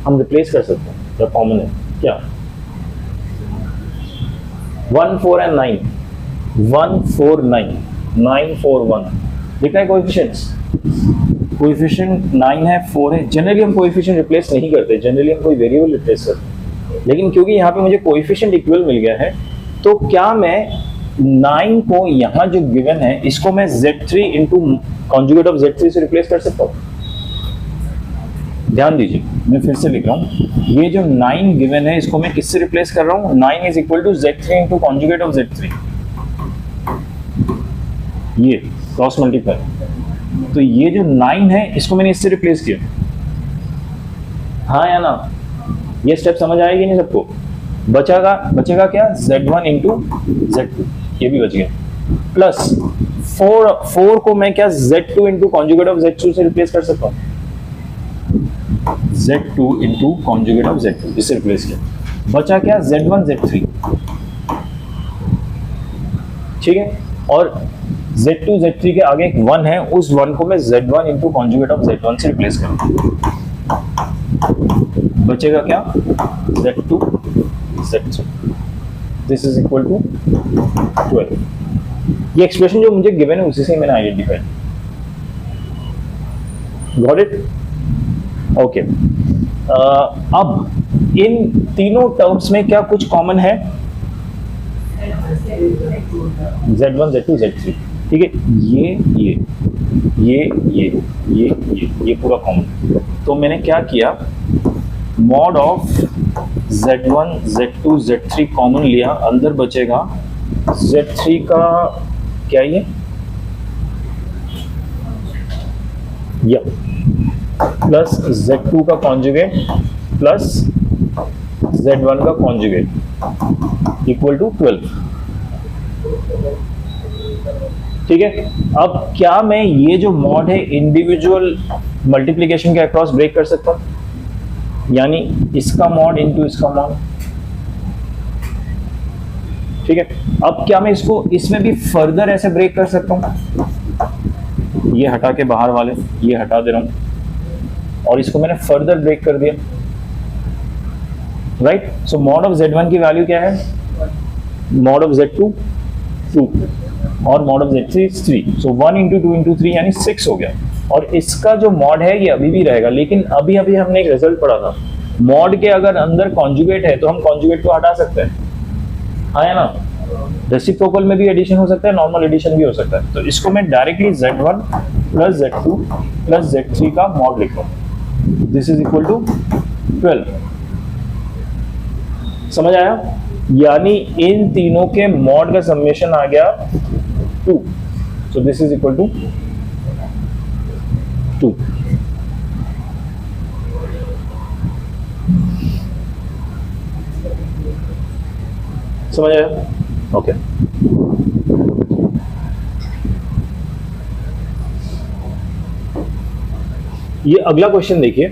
हम रिप्लेस कर सकते हैं, जो कॉमन है? क्या 1 4 and 9, 1 4 9, 9 4 1 दिख रहा है कोएफिशिएंट्स? कोएफिशिएंट 9 है, 4 है. जनरली हम कोएफिशिएंट रिप्लेस नहीं करते, जनरली हम कोई वेरिएबल रिप्लेस करते हैं, लेकिन क्योंकि यहाँ पे मुझे कोएफिशिएंट इक्वल मिल गया है, तो क्या मैं 9 को यहाँ जो गिवन है इसको मैं Z3 into conjugate of Z3 से रिप्लेस कर सकता हूँ? ध्यान दीजिए, मैं फिर से लिख रहा हूँ, ये जो 9 गिवन है इसको मैं किससे रिप्लेस कर रहा हूँ? 9 is equal to Z3 into conjugate of Z3, ये क्रॉस मल्टीप्लाई. तो ये जो 9 है इसको मैंने इससे रिप्लेस किया. हाँ या ना? ये स्टेप समझ आएगी नहीं सबको? बचेगा क्या? Z1 इंटू Z2, ये भी बच गया. प्लस 4 को मैं क्या Z2 into conjugate of Z2 से रिप्लेस कर सकता हूँ? Z2 into conjugate of Z2 इससे रिप्लेस किया. बचा क्या? Z1 Z3. ठीक है, और Z2 Z3 के आगे एक 1 है, उस 1 को मैं Z1 into conjugate of Z1 से रिप्लेस करूंगा. बचेगा क्या? Z2 Z3. This is equal to 12. ये एक्सप्रेशन जो मुझे गिवन है उसी से मैंने आइडेंटिफाई. Got it? ओके. अब इन तीनों टर्म्स में क्या कुछ कॉमन है? Z1 Z2 Z3. ठीक है, ये पूरा कॉमन. तो मैंने क्या किया, mod of Z1 Z2 Z3 common लिया, अंदर बचेगा Z3 का क्या ये प्लस Z2 का कॉन्जुगेट प्लस Z1 का कॉन्जुगेट इक्वल टू 12. ठीक है, अब क्या मैं ये जो मॉड है इंडिविजुअल मल्टीप्लिकेशन के अक्रॉस ब्रेक कर सकता हूं? यानी इसका मॉड इनटू इसका मॉड. ठीक है, अब क्या मैं इसको इसमें भी फर्दर ऐसे ब्रेक कर सकता हूं? ये हटा के बाहर वाले ये हटा दे रहा हूं और इसको मैंने फर्दर ब्रेक कर दिया. Right, so mod of Z1 की वैल्यू क्या है? मॉड ऑफ Z2 2 और mod of Z3 3. So 1 into 2 into 3 यानी 6 हो गया. और इसका जो मॉड है ये अभी भी रहेगा, लेकिन अभी हमने एक रिजल्ट पढ़ा था, मॉड के अगर अंदर कॉन्जुगेट है तो हम कॉन्जुगेट को हटा सकते हैं. हाँ या ना? रेसिप्रोकल में भी एडिशन हो सकता है, नॉर्मल एडिशन भी हो सकता है. तो इसको मैं directly Z1 plus Z2 plus Z3 का मॉड लिख रहा हूँ. This is equal to 12. समझ आया? यानी इन तीनों के मॉड का समेशन आ गया 2. So this is equal to 2. समझ आया? ओके. ये अगला क्वेश्चन देखिए,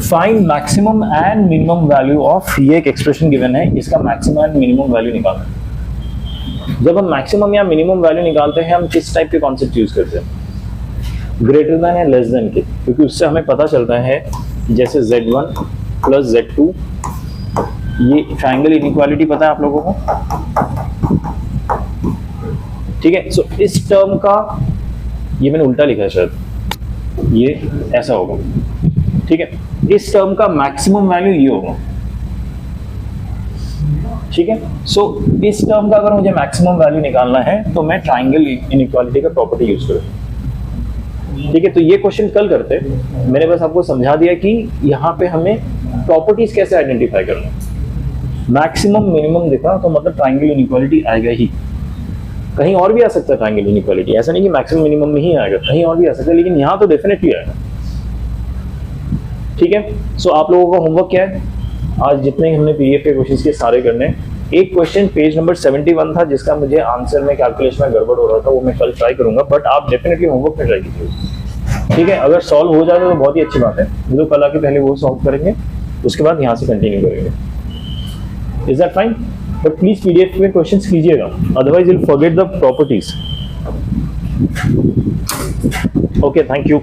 find maximum and minimum value of, ये एक एक्सप्रेशन गिवन है, इसका मैक्सिमम एंड मिनिमम वैल्यू निकालना है. जब हम मैक्सिमम या मिनिमम वैल्यू निकालते हैं हम किस टाइप के कॉन्सेप्ट यूज करते हैं? ग्रेटर देन या लेस देन के, क्योंकि उससे हमें पता चलता है जैसे Z1 प्लस Z2, ये ट्रायंगल इनइक्वालिटी पता है आप लोगों को? ठीक है, सो इस टर्म का ये मैंने उल्टा लिखा है शायद, ये ऐसा होगा. ठीक है, इस टर्म का मैक्सिमम वैल्यू ये होगा, ठीक है। सो इस टर्म का अगर मुझे मैक्सिमम वैल्यू निकालना है तो मैं ट्राइंगल इनइक्वालिटी का प्रॉपर्टी यूज करूँ, ठीक है। तो ये क्वेश्चन कल करते, मैंने बस आपको समझा दिया कि यहाँ पे हमें प्रॉपर्टीज कैसे आइडेंटिफाई करना है। मैक्सिमम मिनिमम देखा तो मतलब ट्राइंगल इनइक्वालिटी आएगा ही, कहीं और भी आ सकता है ट्राइंगल इनइक्वालिटी, ऐसा नहीं कि मैक्सिमम मिनिमम में ही आएगा, कहीं और भी आ सकता है, लेकिन यहाँ तो डेफिनेटली आएगा, ठीक है। सो आप लोगों का होमवर्क क्या है, आज जितने हमने पीडीएफ के क्वेश्चंस के सारे करने, एक क्वेश्चन पेज नंबर 71 था जिसका मुझे आंसर में कैलकुलेशन में गड़बड़ हो रहा था, वो मैं कल ट्राई करूंगा, बट आप डेफिनेटली होमवर्क में ट्राई कीजिए, ठीक है। अगर सॉल्व हो जाए तो बहुत ही अच्छी बात है, जो कल आके पहले वो सॉल्व करेंगे, उसके बाद यहाँ से कंटिन्यू करेंगे। Is that fine? But please PDF में क्वेश्चंस कीजिएगा, otherwise you will forget the properties. Okay, thank you.